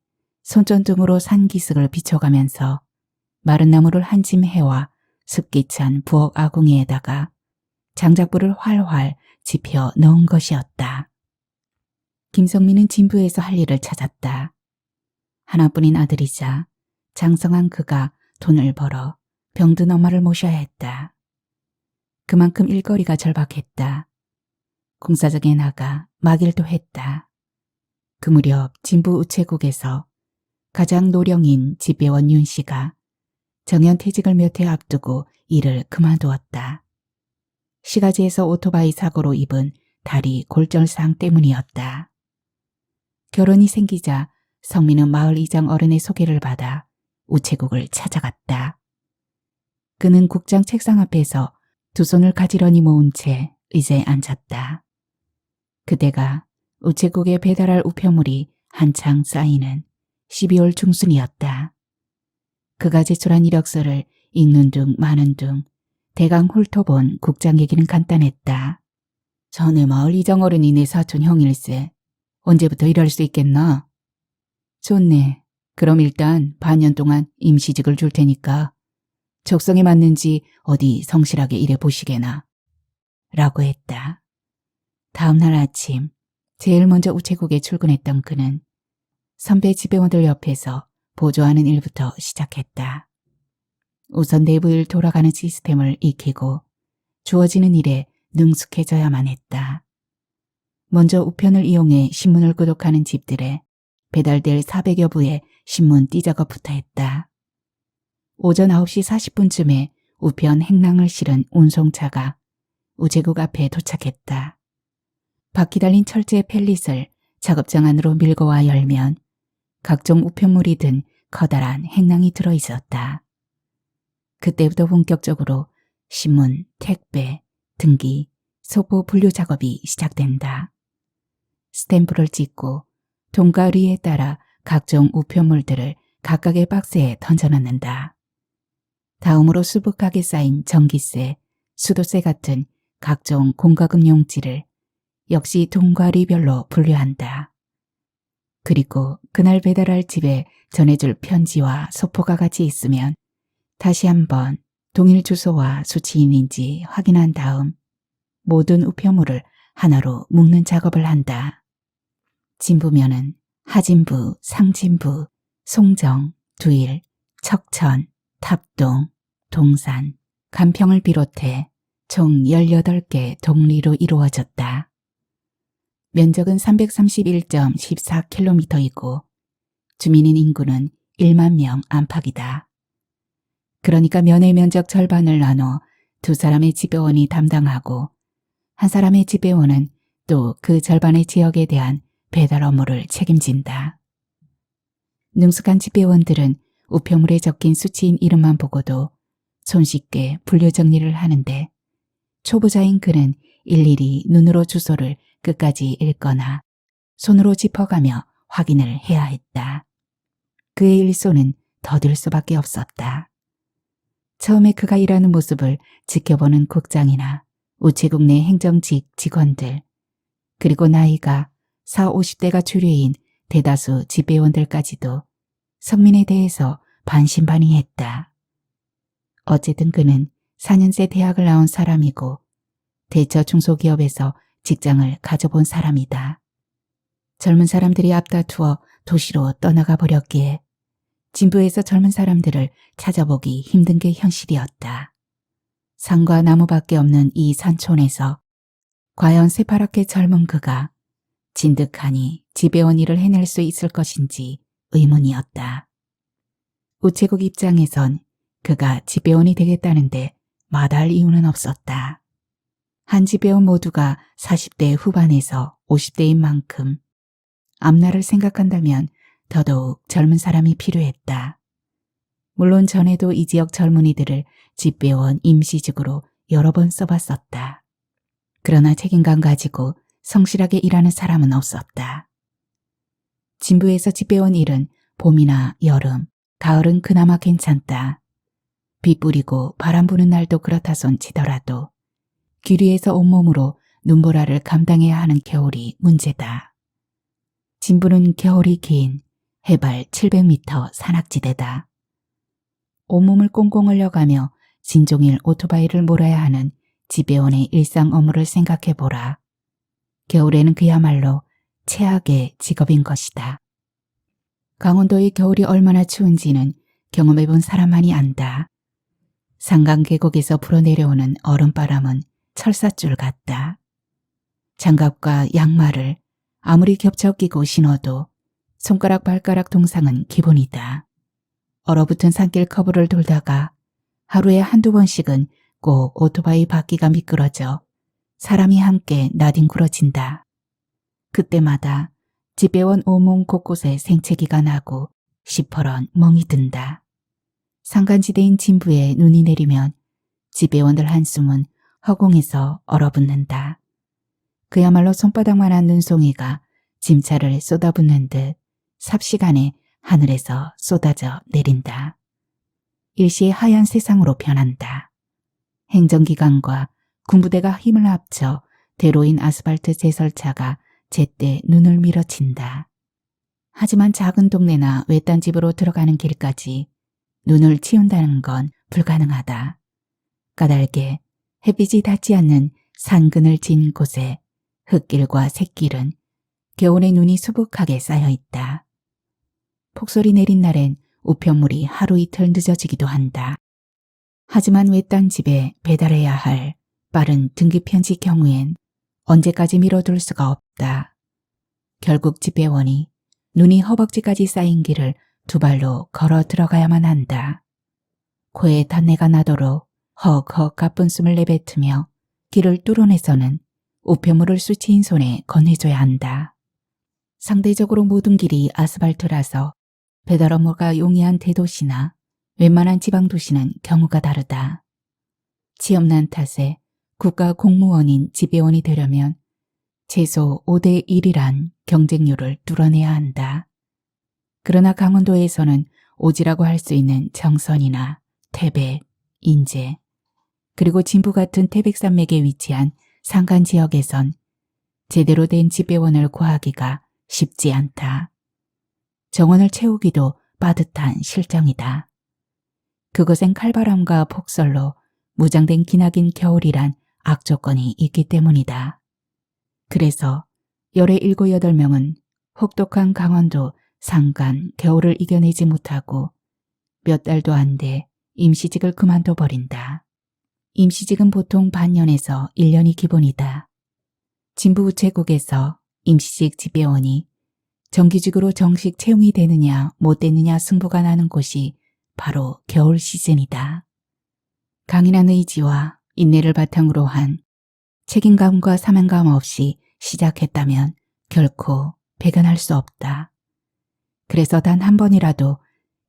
손전등으로 산기슭을 비춰가면서 마른 나무를 한 짐 해와 습기 찬 부엌 아궁이에다가 장작불을 활활 지펴 넣은 것이었다. 김성민은 진부에서 할 일을 찾았다. 하나뿐인 아들이자 장성한 그가 돈을 벌어 병든 엄마를 모셔야 했다. 그만큼 일거리가 절박했다. 공사장에 나가 막일도 했다. 그 무렵 진부 우체국에서 가장 노령인 집배원 윤 씨가 정년 퇴직을 몇 해 앞두고 일을 그만두었다. 시가지에서 오토바이 사고로 입은 다리 골절상 때문이었다. 결혼이 생기자 성민은 마을 이장 어른의 소개를 받아 우체국을 찾아갔다. 그는 국장 책상 앞에서 두 손을 가지런히 모은 채 의자에 앉았다. 그때가 우체국에 배달할 우편물이 한창 쌓이는 12월 중순이었다. 그가 제출한 이력서를 읽는 둥 마는 둥 대강 훑어본 국장 얘기는 간단했다. 전에 마을 이장 어른이 내 사촌 형일세. 언제부터 일할 수 있겠나? 좋네. 그럼 일단 반년 동안 임시직을 줄 테니까 적성에 맞는지 어디 성실하게 일해 보시게나. 라고 했다. 다음 날 아침 제일 먼저 우체국에 출근했던 그는 선배 지배원들 옆에서 보조하는 일부터 시작했다. 우선 내부일 돌아가는 시스템을 익히고 주어지는 일에 능숙해져야만 했다. 먼저 우편을 이용해 신문을 구독하는 집들에 배달될 400여 부의 신문 띠작업부터 했다. 오전 9시 40분쯤에 우편 행랑을 실은 운송차가 우체국 앞에 도착했다. 바퀴 달린 철제 펠릿을 작업장 안으로 밀고와 열면 각종 우편물이 든 커다란 행랑이 들어있었다. 그때부터 본격적으로 신문, 택배, 등기, 소포 분류 작업이 시작된다. 스탬프를 찍고 동가리에 따라 각종 우편물들을 각각의 박스에 던져넣는다. 다음으로 수북하게 쌓인 전기세, 수도세 같은 각종 공과금 용지를 역시 동과리별로 분류한다. 그리고 그날 배달할 집에 전해줄 편지와 소포가 같이 있으면 다시 한번 동일 주소와 수취인인지 확인한 다음 모든 우편물을 하나로 묶는 작업을 한다. 진부면은 하진부, 상진부, 송정, 두일, 척천, 탑동, 동산, 간평을 비롯해 총 18개 동리로 이루어졌다. 면적은 331.14km이고 주민인 인구는 1만 명 안팎이다. 그러니까 면의 면적 절반을 나눠 두 사람의 지배원이 담당하고 한 사람의 지배원은 또 그 절반의 지역에 대한 배달 업무를 책임진다. 능숙한 지배원들은 우편물에 적힌 수치인 이름만 보고도 손쉽게 분류 정리를 하는데 초보자인 그는 일일이 눈으로 주소를 끝까지 읽거나 손으로 짚어가며 확인을 해야 했다. 그의 일손은 더딜 수밖에 없었다. 처음에 그가 일하는 모습을 지켜보는 국장이나 우체국 내 행정직 직원들, 그리고 나이가 40, 50대가 주류인 대다수 집배원들까지도 성민에 대해서 반신반의했다. 어쨌든 그는 4년제 대학을 나온 사람이고 대처 중소기업에서 직장을 가져본 사람이다. 젊은 사람들이 앞다투어 도시로 떠나가 버렸기에 진부에서 젊은 사람들을 찾아보기 힘든 게 현실이었다. 산과 나무밖에 없는 이 산촌에서 과연 새파랗게 젊은 그가 진득하니 지배원 일을 해낼 수 있을 것인지 의문이었다. 우체국 입장에선 그가 지배원이 되겠다는데 마다할 이유는 없었다. 한 지배원 모두가 40대 후반에서 50대인 만큼 앞날을 생각한다면 더더욱 젊은 사람이 필요했다. 물론 전에도 이 지역 젊은이들을 집배원 임시직으로 여러 번 써봤었다. 그러나 책임감 가지고 성실하게 일하는 사람은 없었다. 진부에서 집배원 일은 봄이나 여름, 가을은 그나마 괜찮다. 비 뿌리고 바람 부는 날도 그렇다손 치더라도 귀리에서 온몸으로 눈보라를 감당해야 하는 겨울이 문제다. 진부는 겨울이 긴 해발 700m 산악지대다. 온몸을 꽁꽁 얼려가며 진종일 오토바이를 몰아야 하는 집배원의 일상 업무를 생각해보라. 겨울에는 그야말로 최악의 직업인 것이다. 강원도의 겨울이 얼마나 추운지는 경험해본 사람만이 안다. 산강 계곡에서 불어내려오는 얼음바람은 철사줄 같다. 장갑과 양말을 아무리 겹쳐 끼고 신어도 손가락 발가락 동상은 기본이다. 얼어붙은 산길 커브를 돌다가 하루에 한두 번씩은 꼭 오토바이 바퀴가 미끄러져 사람이 함께 나뒹굴어진다. 그때마다 집배원 온몸 곳곳에 생채기가 나고 시퍼런 멍이 든다. 산간지대인 진부에 눈이 내리면 집배원들 한숨은 허공에서 얼어붙는다. 그야말로 손바닥만한 눈송이가 짐차를 쏟아붓는 듯 삽시간에 하늘에서 쏟아져 내린다. 일시에 하얀 세상으로 변한다. 행정기관과 군부대가 힘을 합쳐 대로인 아스팔트 제설차가 제때 눈을 밀어친다. 하지만 작은 동네나 외딴 집으로 들어가는 길까지 눈을 치운다는 건 불가능하다. 까닭에 햇빛이 닿지 않는 산근을 진 곳에 흙길과 샛길은 겨울에 눈이 수북하게 쌓여 있다. 폭설이 내린 날엔 우편물이 하루 이틀 늦어지기도 한다. 하지만 외딴 집에 배달해야 할 빠른 등기편지 경우엔 언제까지 미뤄둘 수가 없다. 결국 집배원이 눈이 허벅지까지 쌓인 길을 두 발로 걸어 들어가야만 한다. 코에 단내가 나도록 헉헉 가쁜 숨을 내뱉으며 길을 뚫어내서는 우편물을 수치인 손에 건네줘야 한다. 상대적으로 모든 길이 아스팔트라서 배달 업무가 용이한 대도시나 웬만한 지방도시는 경우가 다르다. 취업난 탓에 국가 공무원인 집배원이 되려면 최소 5대 1이란 경쟁률을 뚫어내야 한다. 그러나 강원도에서는 오지라고 할 수 있는 정선이나 태백, 인제, 그리고 진부 같은 태백산맥에 위치한 산간 지역에선 제대로 된 집배원을 구하기가 쉽지 않다. 정원을 채우기도 빠듯한 실정이다. 그곳엔 칼바람과 폭설로 무장된 기나긴 겨울이란 악조건이 있기 때문이다. 그래서 열의 7, 8명은 혹독한 강원도 산간 겨울을 이겨내지 못하고 몇 달도 안 돼 임시직을 그만둬 버린다. 임시직은 보통 반년에서 1년이 기본이다. 진부 우체국에서 임시직 집배원이 정규직으로 정식 채용이 되느냐 못 되느냐 승부가 나는 곳이 바로 겨울 시즌이다. 강인한 의지와 인내를 바탕으로 한 책임감과 사명감 없이 시작했다면 결코 배관할 수 없다. 그래서 단 한 번이라도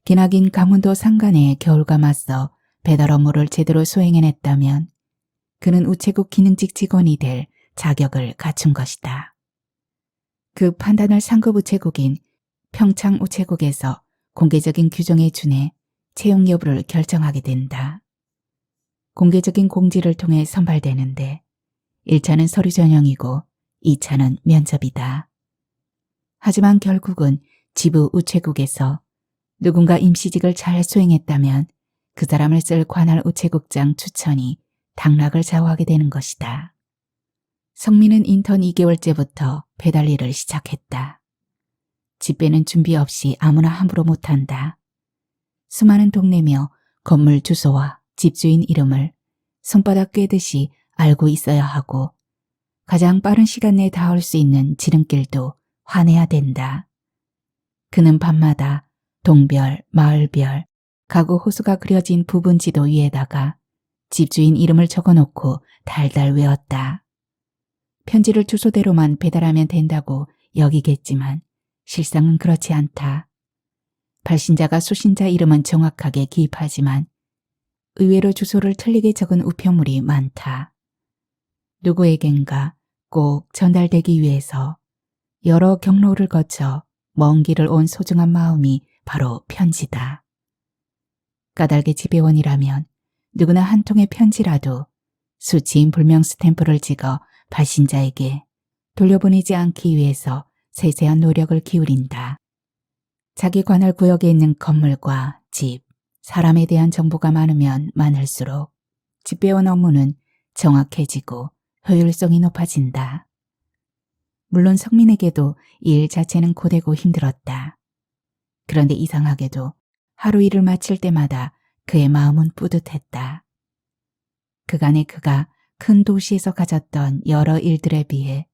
기나긴 강원도 산간의 겨울과 맞서 배달 업무를 제대로 수행해냈다면 그는 우체국 기능직 직원이 될 자격을 갖춘 것이다. 그 판단을 상급 우체국인 평창 우체국에서 공개적인 규정에 준해 채용 여부를 결정하게 된다. 공개적인 공지를 통해 선발되는데 1차는 서류 전형이고 2차는 면접이다. 하지만 결국은 지부 우체국에서 누군가 임시직을 잘 수행했다면 그 사람을 쓸 관할 우체국장 추천이 당락을 좌우하게 되는 것이다. 성민은 인턴 2개월째부터 배달 일을 시작했다. 집배는 준비 없이 아무나 함부로 못한다. 수많은 동네며 건물 주소와 집주인 이름을 손바닥 꿰듯이 알고 있어야 하고 가장 빠른 시간 내에 닿을 수 있는 지름길도 환해야 된다. 그는 밤마다 동별, 마을별, 가구 호수가 그려진 부분지도 위에다가 집주인 이름을 적어놓고 달달 외웠다. 편지를 주소대로만 배달하면 된다고 여기겠지만 실상은 그렇지 않다. 발신자가 수신자 이름은 정확하게 기입하지만 의외로 주소를 틀리게 적은 우편물이 많다. 누구에겐가 꼭 전달되기 위해서 여러 경로를 거쳐 먼 길을 온 소중한 마음이 바로 편지다. 까닭의 집배원이라면 누구나 한 통의 편지라도 수치인 불명 스탬프를 찍어 발신자에게 돌려보내지 않기 위해서 세세한 노력을 기울인다. 자기 관할 구역에 있는 건물과 집, 사람에 대한 정보가 많으면 많을수록 집배원 업무는 정확해지고 효율성이 높아진다. 물론 성민에게도 이 일 자체는 고되고 힘들었다. 그런데 이상하게도 하루 일을 마칠 때마다 그의 마음은 뿌듯했다. 그간에 그가 큰 도시에서 가졌던 여러 일들에 비해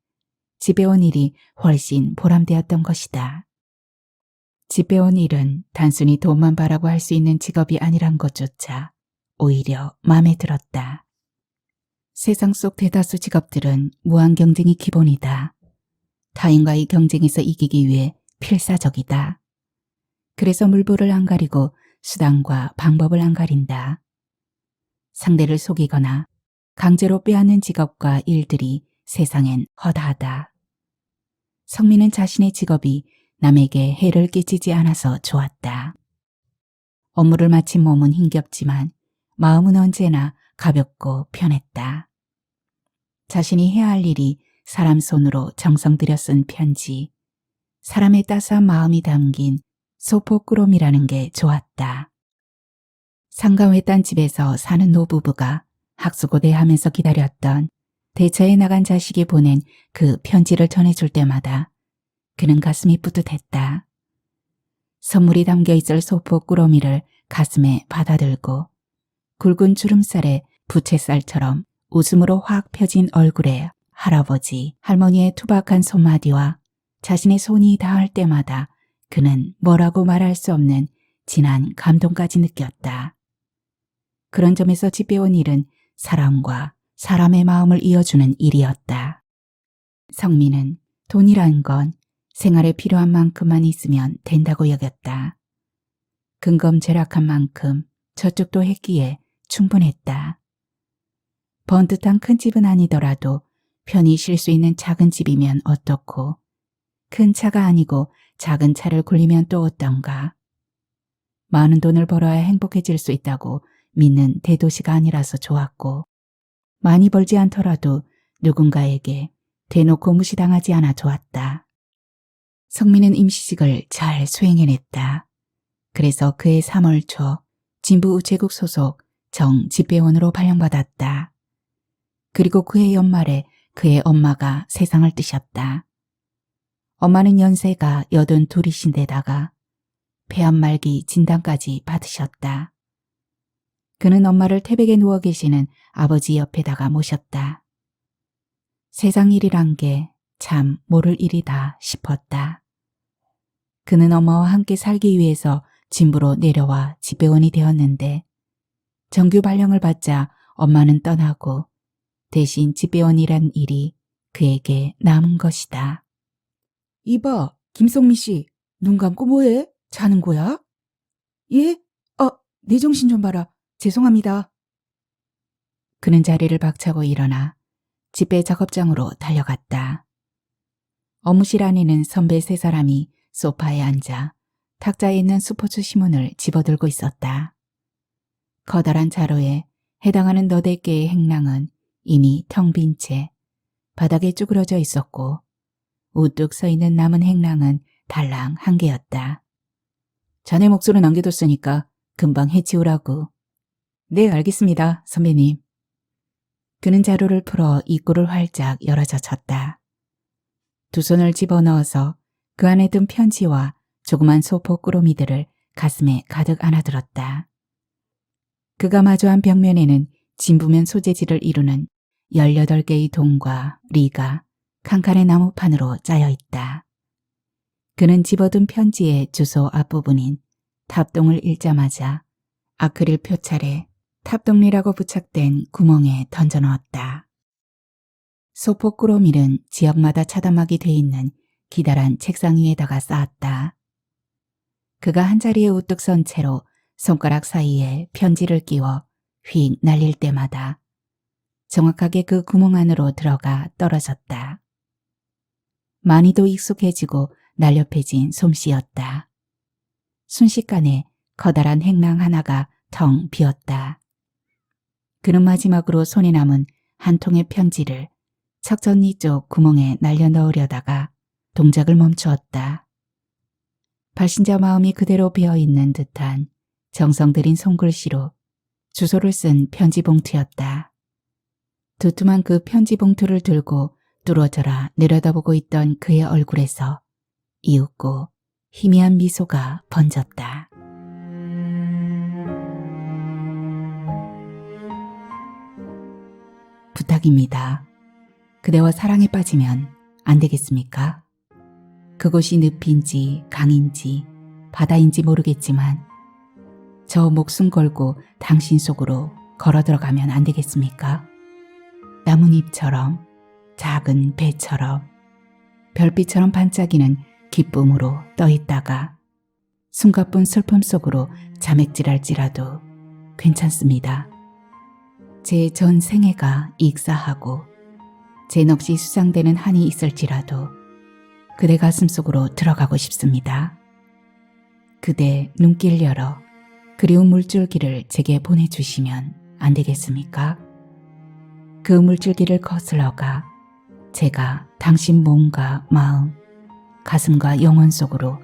집배원 일이 훨씬 보람되었던 것이다. 집배원 일은 단순히 돈만 바라고 할 수 있는 직업이 아니란 것조차 오히려 마음에 들었다. 세상 속 대다수 직업들은 무한 경쟁이 기본이다. 타인과의 경쟁에서 이기기 위해 필사적이다. 그래서 물불을 안 가리고 수단과 방법을 안 가린다. 상대를 속이거나 강제로 빼앗는 직업과 일들이 세상엔 허다하다. 성민은 자신의 직업이 남에게 해를 끼치지 않아서 좋았다. 업무를 마친 몸은 힘겹지만 마음은 언제나 가볍고 편했다. 자신이 해야 할 일이 사람 손으로 정성 들여 쓴 편지, 사람의 따스한 마음이 담긴 소포꾸러미라는 게 좋았다. 상가 외딴집에서 사는 노부부가 학수고대하면서 기다렸던 대처에 나간 자식이 보낸 그 편지를 전해줄 때마다 그는 가슴이 뿌듯했다. 선물이 담겨 있을 소포꾸러미를 가슴에 받아들고 굵은 주름살에 부채살처럼 웃음으로 확 펴진 얼굴에 할아버지, 할머니의 투박한 손마디와 자신의 손이 닿을 때마다 그는 뭐라고 말할 수 없는 진한 감동까지 느꼈다. 그런 점에서 집배원 일은 사람과 사람의 마음을 이어주는 일이었다. 성민은 돈이란 건 생활에 필요한 만큼만 있으면 된다고 여겼다. 근검절약한 만큼 저축도 했기에 충분했다. 번듯한 큰 집은 아니더라도 편히 쉴 수 있는 작은 집이면 어떻고, 큰 차가 아니고 작은 차를 굴리면 또 어떤가. 많은 돈을 벌어야 행복해질 수 있다고 믿는 대도시가 아니라서 좋았고, 많이 벌지 않더라도 누군가에게 대놓고 무시당하지 않아 좋았다. 성민은 임시직을 잘 수행해냈다. 그래서 그해 3월 초 진부 우체국 소속 정 집배원으로 발령받았다. 그리고 그해 연말에 그의 엄마가 세상을 뜨셨다. 엄마는 연세가 82이신데다가 폐암말기 진단까지 받으셨다. 그는 엄마를 태백에 누워 계시는 아버지 옆에다가 모셨다. 세상 일이란 게 참 모를 일이다 싶었다. 그는 엄마와 함께 살기 위해서 진부로 내려와 집배원이 되었는데 정규 발령을 받자 엄마는 떠나고 대신 집배원이란 일이 그에게 남은 것이다. 이봐, 김성미 씨, 눈 감고 뭐해? 자는 거야? 예? 내 정신 좀 봐라. 죄송합니다. 그는 자리를 박차고 일어나 집배 작업장으로 달려갔다. 업무실 안에는 선배 3사람이 소파에 앉아 탁자에 있는 스포츠 신문을 집어들고 있었다. 커다란 자루에 해당하는 너댓 개의 행랑은 이미 텅 빈 채 바닥에 쭈그러져 있었고 우뚝 서 있는 남은 행랑은 달랑 1개였다. 자네 몫으로 남겨뒀으니까 금방 해치우라고. 네, 알겠습니다, 선배님. 그는 자루를 풀어 입구를 활짝 열어젖혔다. 두 손을 집어넣어서 그 안에 든 편지와 조그만 소포 꾸러미들을 가슴에 가득 안아들었다. 그가 마주한 벽면에는 진부면 소재지를 이루는 18개의 동과 리가 칸칸의 나무판으로 짜여 있다. 그는 집어든 편지의 주소 앞부분인 탑동을 읽자마자 아크릴 표찰에 탑동리라고 부착된 구멍에 던져 넣었다. 소포 꾸러미는 지역마다 차단막이 돼 있는 기다란 책상 위에다가 쌓았다. 그가 한자리에 우뚝 선 채로 손가락 사이에 편지를 끼워 휙 날릴 때마다 정확하게 그 구멍 안으로 들어가 떨어졌다. 많이도 익숙해지고 날렵해진 솜씨였다. 순식간에 커다란 행랑 하나가 텅 비었다. 그는 마지막으로 손에 남은 한 통의 편지를 척전이 쪽 구멍에 날려 넣으려다가 동작을 멈추었다. 발신자 마음이 그대로 비어있는 듯한 정성 들인 손글씨로 주소를 쓴 편지 봉투였다. 두툼한 그 편지 봉투를 들고 뚫어져라 내려다보고 있던 그의 얼굴에서 이윽고 희미한 미소가 번졌다. 부탁입니다. 그대와 사랑에 빠지면 안 되겠습니까? 그곳이 늪인지 강인지 바다인지 모르겠지만 저 목숨 걸고 당신 속으로 걸어 들어가면 안 되겠습니까? 나뭇잎처럼 작은 배처럼 별빛처럼 반짝이는 기쁨으로 떠있다가 숨가쁜 슬픔 속으로 자맥질할지라도 괜찮습니다. 제 전 생애가 익사하고 제 넋이 수상되는 한이 있을지라도 그대 가슴 속으로 들어가고 싶습니다. 그대 눈길 열어 그리운 물줄기를 제게 보내주시면 안 되겠습니까? 그 물줄기를 거슬러가 제가 당신 몸과 마음, 가슴과 영혼 속으로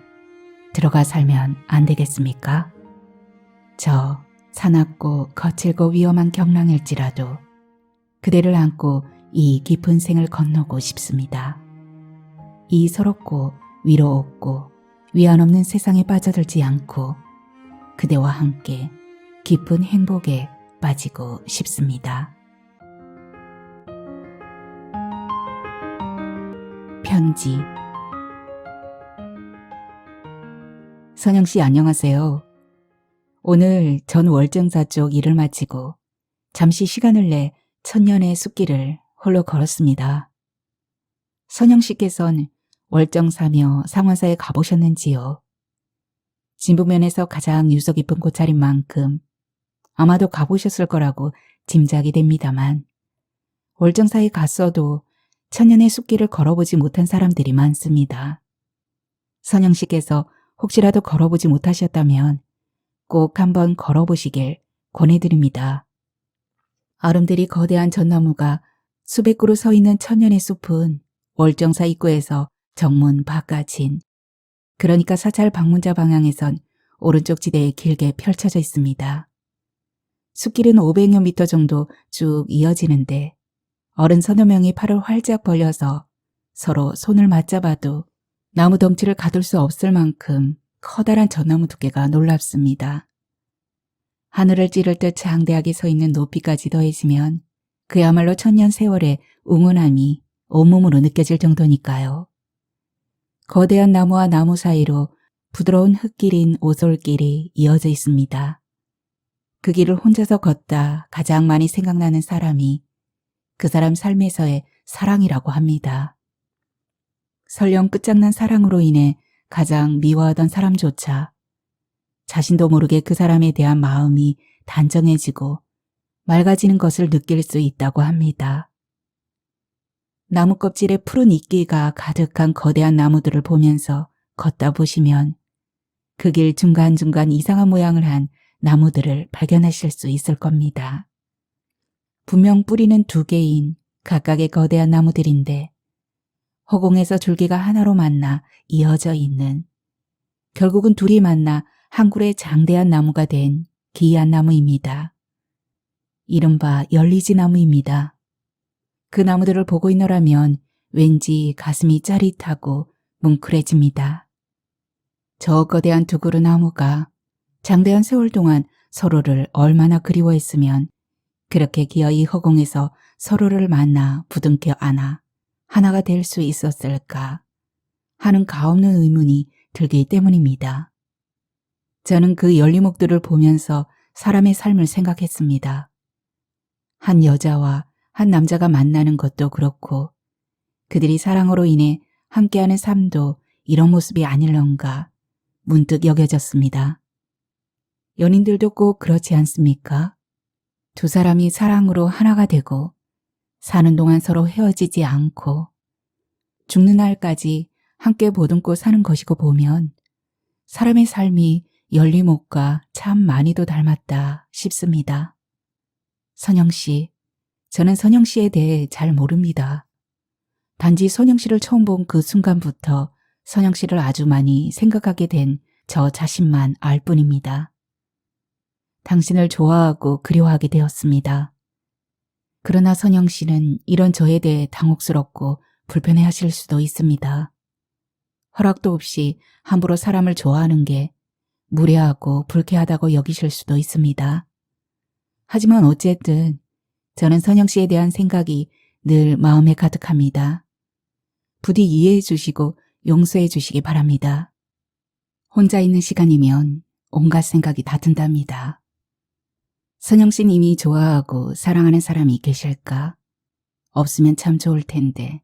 들어가 살면 안 되겠습니까? 저 사납고 거칠고 위험한 경랑일지라도 그대를 안고 이 깊은 생을 건너고 싶습니다. 이 서럽고 위로 없고 위안 없는 세상에 빠져들지 않고 그대와 함께 깊은 행복에 빠지고 싶습니다. 편지. 선영씨 안녕하세요. 오늘 전 월정사 쪽 일을 마치고 잠시 시간을 내 천년의 숲길을 홀로 걸었습니다. 선영씨께선 월정사며 상원사에 가보셨는지요? 진부면에서 가장 유서 깊은 곳자리인 만큼 아마도 가보셨을 거라고 짐작이 됩니다만 월정사에 갔어도 천년의 숲길을 걸어보지 못한 사람들이 많습니다. 선영씨께서 혹시라도 걸어보지 못하셨다면 꼭 한번 걸어보시길 권해드립니다. 아름드리 거대한 전나무가 수백 그루 서 있는 천년의 숲은 월정사 입구에서 정문 바깥인, 그러니까 사찰 방문자 방향에선 오른쪽 지대에 길게 펼쳐져 있습니다. 숲길은 500여 미터 정도 쭉 이어지는데 어른 서너 명이 팔을 활짝 벌려서 서로 손을 맞잡아도 나무 덩치를 가둘 수 없을 만큼 커다란 전나무 두께가 놀랍습니다. 하늘을 찌를 듯 장대하게 서 있는 높이까지 더해지면 그야말로 천년 세월의 웅운함이 온몸으로 느껴질 정도니까요. 거대한 나무와 나무 사이로 부드러운 흙길인 오솔길이 이어져 있습니다. 그 길을 혼자서 걷다 가장 많이 생각나는 사람이 그 사람 삶에서의 사랑이라고 합니다. 설령 끝장난 사랑으로 인해 가장 미워하던 사람조차 자신도 모르게 그 사람에 대한 마음이 단정해지고 맑아지는 것을 느낄 수 있다고 합니다. 나무 껍질에 푸른 이끼가 가득한 거대한 나무들을 보면서 걷다 보시면 그 길 중간중간 이상한 모양을 한 나무들을 발견하실 수 있을 겁니다. 분명 뿌리는 두 개인 각각의 거대한 나무들인데 허공에서 줄기가 하나로 만나 이어져 있는, 결국은 둘이 만나 한 그루의 장대한 나무가 된 기이한 나무입니다. 이른바 열리지 나무입니다. 그 나무들을 보고 있노라면 왠지 가슴이 짜릿하고 뭉클해집니다. 저 거대한 두 그루 나무가 장대한 세월 동안 서로를 얼마나 그리워했으면 그렇게 기어이 허공에서 서로를 만나 부둥켜 안아 하나가 될 수 있었을까 하는 가없는 의문이 들기 때문입니다. 저는 그 열리목들을 보면서 사람의 삶을 생각했습니다. 한 여자와 한 남자가 만나는 것도 그렇고 그들이 사랑으로 인해 함께하는 삶도 이런 모습이 아닐런가 문득 여겨졌습니다. 연인들도 꼭 그렇지 않습니까? 두 사람이 사랑으로 하나가 되고 사는 동안 서로 헤어지지 않고 죽는 날까지 함께 보듬고 사는 것이고 보면 사람의 삶이 열리목과 참 많이도 닮았다 싶습니다. 선영씨, 저는 선영씨에 대해 잘 모릅니다. 단지 선영씨를 처음 본 그 순간부터 선영씨를 아주 많이 생각하게 된 저 자신만 알 뿐입니다. 당신을 좋아하고 그리워하게 되었습니다. 그러나 선영씨는 이런 저에 대해 당혹스럽고 불편해하실 수도 있습니다. 허락도 없이 함부로 사람을 좋아하는 게 무례하고 불쾌하다고 여기실 수도 있습니다. 하지만 어쨌든 저는 선영씨에 대한 생각이 늘 마음에 가득합니다. 부디 이해해 주시고 용서해 주시기 바랍니다. 혼자 있는 시간이면 온갖 생각이 다 든답니다. 선영씨는 이미 좋아하고 사랑하는 사람이 계실까? 없으면 참 좋을 텐데.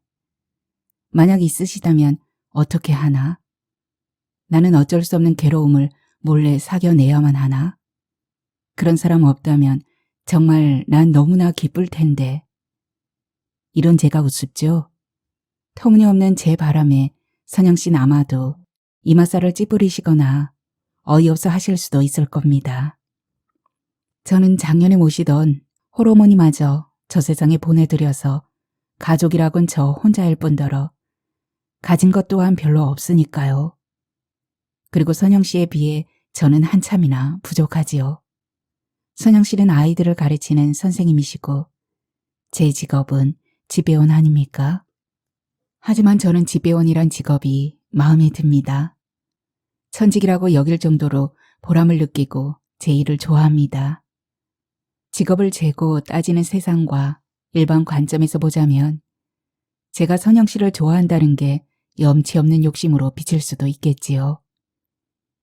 만약 있으시다면 어떻게 하나? 나는 어쩔 수 없는 괴로움을 몰래 사겨내야만 하나? 그런 사람 없다면 정말 난 너무나 기쁠 텐데. 이런 제가 우습죠? 터무니없는 제 바람에 선영씨는 아마도 이마살을 찌푸리시거나 어이없어 하실 수도 있을 겁니다. 저는 작년에 모시던 홀어머니마저 저 세상에 보내드려서 가족이라곤 저 혼자일 뿐더러 가진 것 또한 별로 없으니까요. 그리고 선영씨에 비해 저는 한참이나 부족하지요. 선영씨는 아이들을 가르치는 선생님이시고 제 직업은 집배원 아닙니까? 하지만 저는 집배원이란 직업이 마음에 듭니다. 천직이라고 여길 정도로 보람을 느끼고 제 일을 좋아합니다. 직업을 재고 따지는 세상과 일반 관점에서 보자면 제가 선영 씨를 좋아한다는 게 염치 없는 욕심으로 비칠 수도 있겠지요.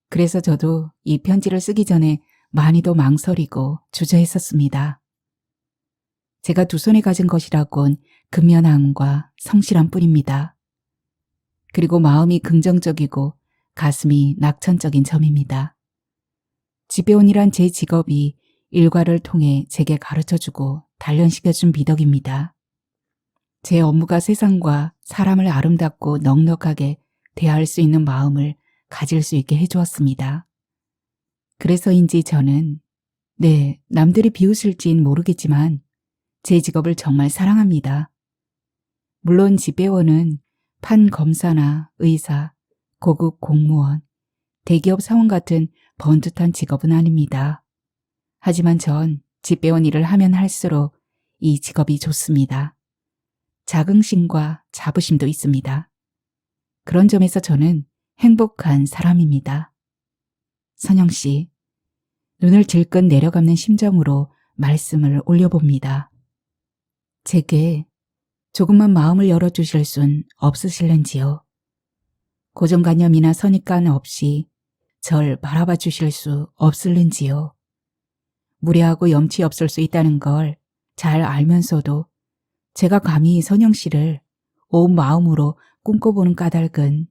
그래서 저도 이 편지를 쓰기 전에 많이도 망설이고 주저했었습니다. 제가 두 손에 가진 것이라곤 근면함과 성실함 뿐입니다. 그리고 마음이 긍정적이고 가슴이 낙천적인 점입니다. 집배원이란 제 직업이 일과를 통해 제게 가르쳐주고 단련시켜준 미덕입니다. 제 업무가 세상과 사람을 아름답고 넉넉하게 대할 수 있는 마음을 가질 수 있게 해주었습니다. 그래서인지 저는 남들이 비웃을진 모르겠지만 제 직업을 정말 사랑합니다. 물론 집배원은 판검사나 의사, 고급 공무원, 대기업 사원 같은 번듯한 직업은 아닙니다. 하지만 전 집배원 일을 하면 할수록 이 직업이 좋습니다. 자긍심과 자부심도 있습니다. 그런 점에서 저는 행복한 사람입니다. 선영 씨, 눈을 질끈 내려감는 심정으로 말씀을 올려봅니다. 제게 조금만 마음을 열어주실 순 없으실는지요? 고정관념이나 선입관 없이 절 바라봐 주실 수 없을는지요? 무례하고 염치 없을 수 있다는 걸 잘 알면서도 제가 감히 선영 씨를 온 마음으로 꿈꿔보는 까닭은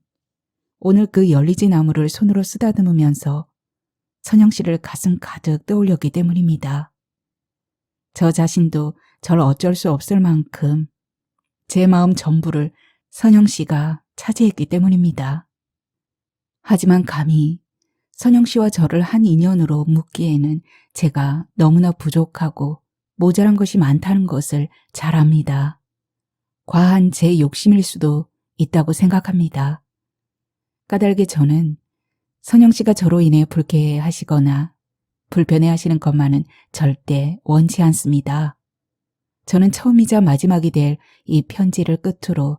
오늘 그 열리지 나무를 손으로 쓰다듬으면서 선영 씨를 가슴 가득 떠올렸기 때문입니다. 저 자신도 절 어쩔 수 없을 만큼 제 마음 전부를 선영 씨가 차지했기 때문입니다. 하지만 감히 선영 씨와 저를 한 인연으로 묶기에는 제가 너무나 부족하고 모자란 것이 많다는 것을 잘 압니다. 과한 제 욕심일 수도 있다고 생각합니다. 까닭에 저는 선영 씨가 저로 인해 불쾌해하시거나 불편해하시는 것만은 절대 원치 않습니다. 저는 처음이자 마지막이 될 이 편지를 끝으로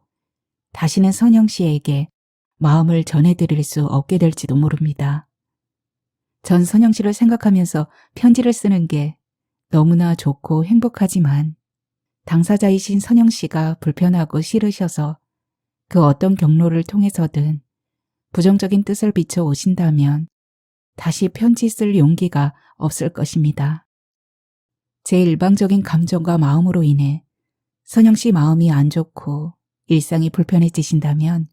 다시는 선영 씨에게 마음을 전해드릴 수 없게 될지도 모릅니다. 전 선영 씨를 생각하면서 편지를 쓰는 게 너무나 좋고 행복하지만 당사자이신 선영 씨가 불편하고 싫으셔서 그 어떤 경로를 통해서든 부정적인 뜻을 비춰 오신다면 다시 편지 쓸 용기가 없을 것입니다. 제 일방적인 감정과 마음으로 인해 선영 씨 마음이 안 좋고 일상이 불편해지신다면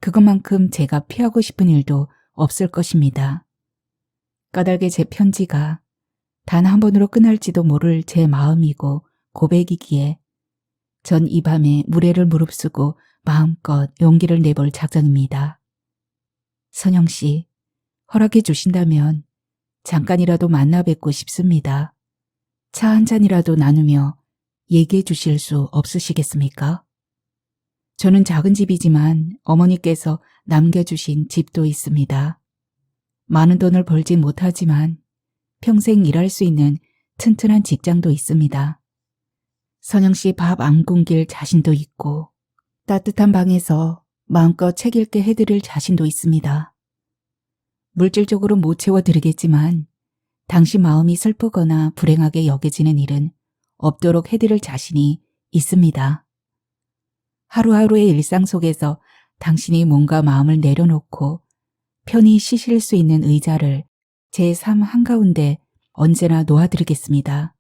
그것만큼 제가 피하고 싶은 일도 없을 것입니다. 까닭에 제 편지가 단 한 번으로 끝날지도 모를 제 마음이고 고백이기에 전 이 밤에 무례를 무릅쓰고 마음껏 용기를 내볼 작정입니다. 선영 씨, 허락해 주신다면 잠깐이라도 만나 뵙고 싶습니다. 차 한 잔이라도 나누며 얘기해 주실 수 없으시겠습니까? 저는 작은 집이지만 어머니께서 남겨주신 집도 있습니다. 많은 돈을 벌진 못하지만 평생 일할 수 있는 튼튼한 직장도 있습니다. 선영 씨 밥 안 굶길 자신도 있고 따뜻한 방에서 마음껏 책 읽게 해드릴 자신도 있습니다. 물질적으로 못 채워드리겠지만 당신 마음이 슬프거나 불행하게 여겨지는 일은 없도록 해드릴 자신이 있습니다. 하루하루의 일상 속에서 당신이 몸과 마음을 내려놓고 편히 쉬실 수 있는 의자를 제 삶 한가운데 언제나 놓아드리겠습니다.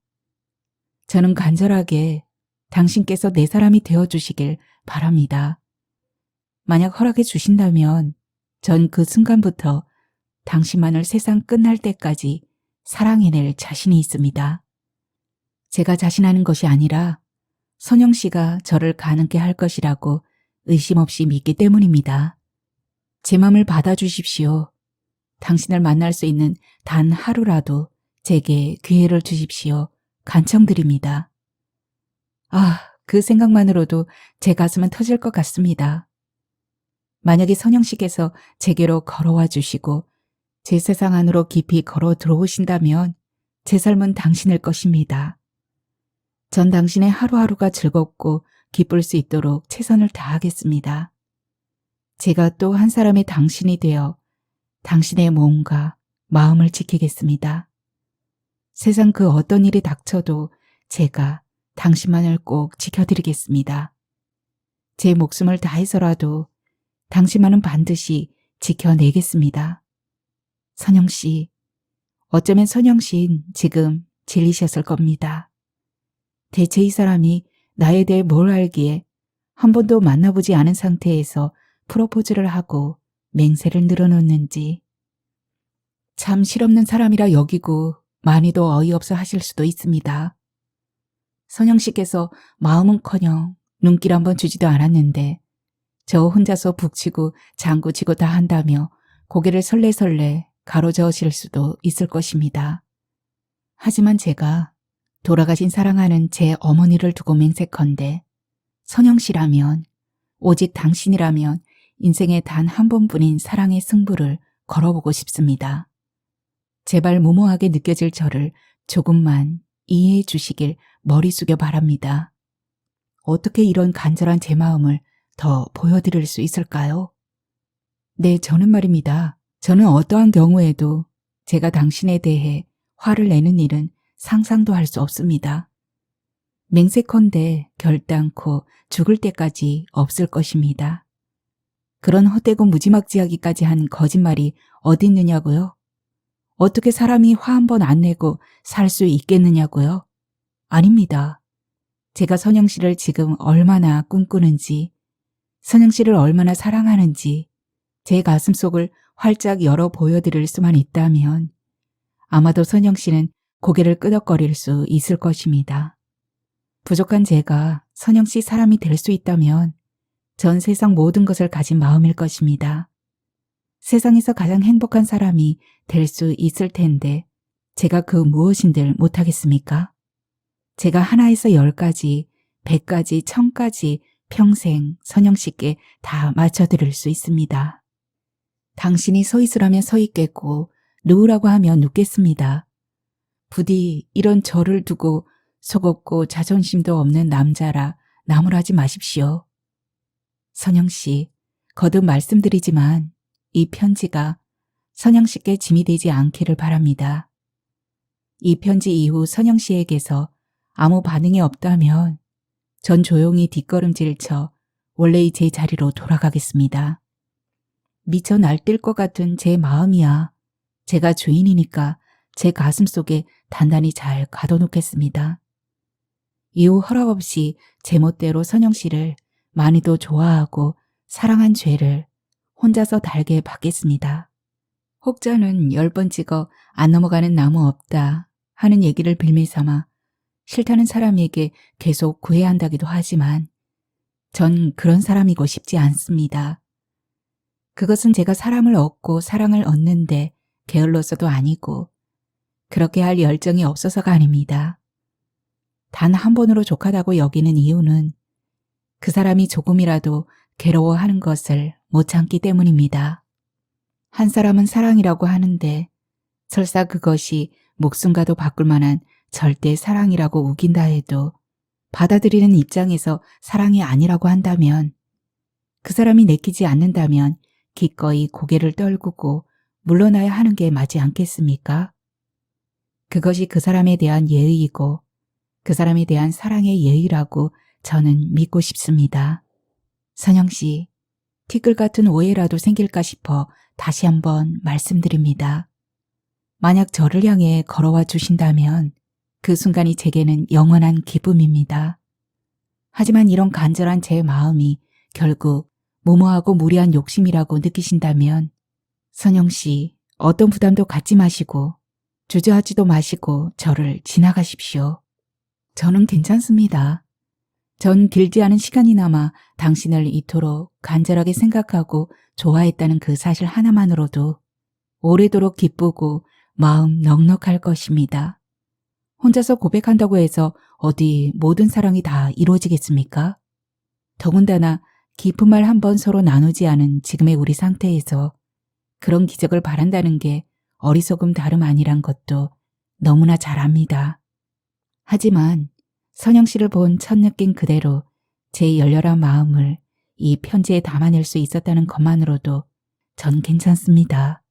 저는 간절하게 당신께서 내 사람이 되어주시길 바랍니다. 만약 허락해 주신다면 전 그 순간부터 당신만을 세상 끝날 때까지 사랑해낼 자신이 있습니다. 제가 자신하는 것이 아니라 선영 씨가 저를 가능케 할 것이라고 의심 없이 믿기 때문입니다. 제 맘을 받아주십시오. 당신을 만날 수 있는 단 하루라도 제게 기회를 주십시오. 간청드립니다. 그 생각만으로도 제 가슴은 터질 것 같습니다. 만약에 선영 씨께서 제게로 걸어와 주시고 제 세상 안으로 깊이 걸어 들어오신다면 제 삶은 당신일 것입니다. 전 당신의 하루하루가 즐겁고 기쁠 수 있도록 최선을 다하겠습니다. 제가 또 한 사람의 당신이 되어 당신의 몸과 마음을 지키겠습니다. 세상 그 어떤 일이 닥쳐도 제가 당신만을 꼭 지켜드리겠습니다. 제 목숨을 다해서라도 당신만은 반드시 지켜내겠습니다. 선영 씨, 어쩌면 선영 씨는 지금 질리셨을 겁니다. 대체 이 사람이 나에 대해 뭘 알기에 한 번도 만나보지 않은 상태에서 프로포즈를 하고 맹세를 늘어놓는지. 참 실없는 사람이라 여기고 많이도 어이없어 하실 수도 있습니다. 선영 씨께서 마음은커녕 눈길 한번 주지도 않았는데 저 혼자서 북치고 장구치고 다 한다며 고개를 설레설레 가로저으실 수도 있을 것입니다. 하지만 제가 돌아가신 사랑하는 제 어머니를 두고 맹세컨대 선영 씨라면, 오직 당신이라면 인생에 단 한 번뿐인 사랑의 승부를 걸어보고 싶습니다. 제발 무모하게 느껴질 저를 조금만 이해해 주시길 머리 숙여 바랍니다. 어떻게 이런 간절한 제 마음을 더 보여드릴 수 있을까요? 네, 저는 말입니다. 저는 어떠한 경우에도 제가 당신에 대해 화를 내는 일은 상상도 할 수 없습니다. 맹세컨대 결단코 죽을 때까지 없을 것입니다. 그런 헛되고 무지막지하기까지 한 거짓말이 어디 있느냐고요? 어떻게 사람이 화 한 번 안 내고 살 수 있겠느냐고요? 아닙니다. 제가 선영 씨를 지금 얼마나 꿈꾸는지, 선영 씨를 얼마나 사랑하는지 제 가슴속을 활짝 열어 보여드릴 수만 있다면 아마도 선영 씨는 고개를 끄덕거릴 수 있을 것입니다. 부족한 제가 선영 씨 사람이 될 수 있다면 전 세상 모든 것을 가진 마음일 것입니다. 세상에서 가장 행복한 사람이 될 수 있을 텐데 제가 그 무엇인들 못하겠습니까? 제가 하나에서 10가지, 100가지, 1000가지 평생 선영 씨께 다 맞춰드릴 수 있습니다. 당신이 서 있으라면 서 있겠고 누우라고 하면 눕겠습니다. 부디 이런 저를 두고 속없고 자존심도 없는 남자라 나무라지 마십시오. 선영 씨, 거듭 말씀드리지만 이 편지가 선영 씨께 짐이 되지 않기를 바랍니다. 이 편지 이후 선영 씨에게서 아무 반응이 없다면 전 조용히 뒷걸음질 쳐 원래의 제 자리로 돌아가겠습니다. 미쳐 날뛸 것 같은 제 마음이야. 제가 주인이니까 제 가슴 속에 단단히 잘 가둬놓겠습니다. 이후 허락 없이 제멋대로 선영 씨를 많이도 좋아하고 사랑한 죄를 혼자서 달게 받겠습니다. 혹자는 10번 찍어 안 넘어가는 나무 없다 하는 얘기를 빌미삼아 싫다는 사람에게 계속 구해야 한다기도 하지만 전 그런 사람이고 싶지 않습니다. 그것은 제가 사람을 얻고 사랑을 얻는데 게을러서도 아니고 그렇게 할 열정이 없어서가 아닙니다. 단 한 번으로 족하다고 여기는 이유는 그 사람이 조금이라도 괴로워하는 것을 못 참기 때문입니다. 한 사람은 사랑이라고 하는데 설사 그것이 목숨과도 바꿀 만한 절대 사랑이라고 우긴다 해도 받아들이는 입장에서 사랑이 아니라고 한다면 그 사람이 내키지 않는다면 기꺼이 고개를 떨구고 물러나야 하는 게 맞지 않겠습니까? 그것이 그 사람에 대한 예의이고 그 사람에 대한 사랑의 예의라고 저는 믿고 싶습니다. 선영 씨, 티끌 같은 오해라도 생길까 싶어 다시 한번 말씀드립니다. 만약 저를 향해 걸어와 주신다면 그 순간이 제게는 영원한 기쁨입니다. 하지만 이런 간절한 제 마음이 결국 무모하고 무리한 욕심이라고 느끼신다면 선영 씨, 어떤 부담도 갖지 마시고 주저하지도 마시고 저를 지나가십시오. 저는 괜찮습니다. 전 길지 않은 시간이나마 당신을 이토록 간절하게 생각하고 좋아했다는 그 사실 하나만으로도 오래도록 기쁘고 마음 넉넉할 것입니다. 혼자서 고백한다고 해서 어디 모든 사랑이 다 이루어지겠습니까? 더군다나 깊은 말 한 번 서로 나누지 않은 지금의 우리 상태에서 그런 기적을 바란다는 게 어리석음 다름 아니란 것도 너무나 잘 압니다. 하지만 선영 씨를 본 첫 느낌 그대로 제 열렬한 마음을 이 편지에 담아낼 수 있었다는 것만으로도 전 괜찮습니다.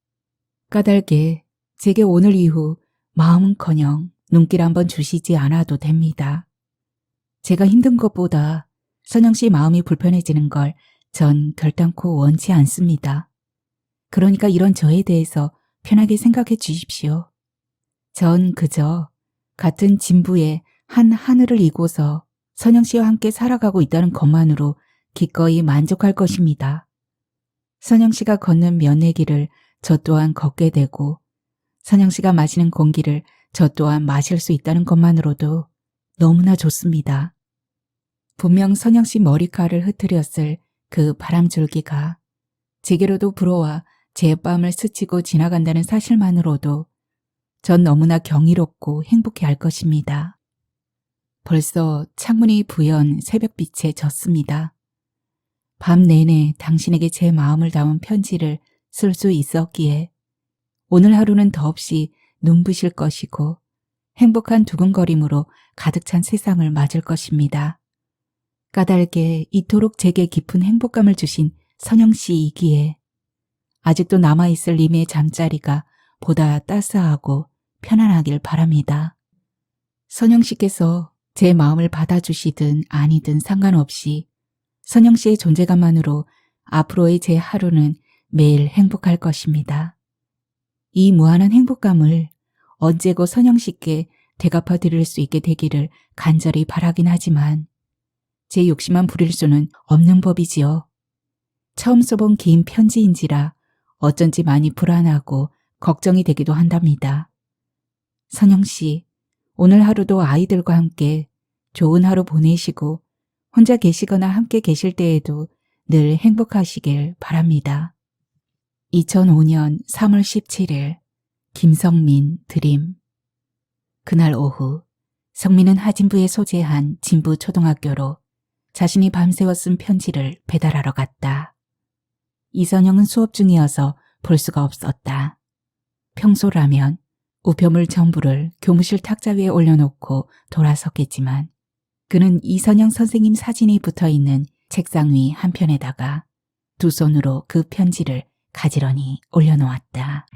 까닭에 제게 오늘 이후 마음은커녕 눈길 한번 주시지 않아도 됩니다. 제가 힘든 것보다 선영 씨 마음이 불편해지는 걸 전 결단코 원치 않습니다. 그러니까 이런 저에 대해서 편하게 생각해 주십시오. 전 그저 같은 진부의 한 하늘을 이고서 선영 씨와 함께 살아가고 있다는 것만으로 기꺼이 만족할 것입니다. 선영 씨가 걷는 면회길을 저 또한 걷게 되고 선영 씨가 마시는 공기를 저 또한 마실 수 있다는 것만으로도 너무나 좋습니다. 분명 선영 씨 머리카락을 흐트렸을 그 바람줄기가 제게로도 불어와 제 뺨을 스치고 지나간다는 사실만으로도 전 너무나 경이롭고 행복해할 것입니다. 벌써 창문이 부연 새벽빛에 졌습니다. 밤 내내 당신에게 제 마음을 담은 편지를 쓸 수 있었기에 오늘 하루는 더없이 눈부실 것이고 행복한 두근거림으로 가득 찬 세상을 맞을 것입니다. 까닭에 이토록 제게 깊은 행복감을 주신 선영 씨이기에 아직도 남아있을 님의 잠자리가 보다 따스하고 편안하길 바랍니다. 선영 씨께서 제 마음을 받아주시든 아니든 상관없이 선영 씨의 존재감만으로 앞으로의 제 하루는 매일 행복할 것입니다. 이 무한한 행복감을 언제고 선영 씨께 대갚아 드릴 수 있게 되기를 간절히 바라긴 하지만 제 욕심만 부릴 수는 없는 법이지요. 처음 써본 긴 편지인지라 어쩐지 많이 불안하고 걱정이 되기도 한답니다. 선영 씨, 오늘 하루도 아이들과 함께 좋은 하루 보내시고 혼자 계시거나 함께 계실 때에도 늘 행복하시길 바랍니다. 2005년 3월 17일 김성민 드림. 그날 오후 성민은 하진부에 소재한 진부 초등학교로 자신이 밤새워 쓴 편지를 배달하러 갔다. 이선영은 수업 중이어서 볼 수가 없었다. 평소라면 우표물 전부를 교무실 탁자 위에 올려놓고 돌아섰겠지만 그는 이선영 선생님 사진이 붙어있는 책상 위 한편에다가 두 손으로 그 편지를 가지런히 올려놓았다.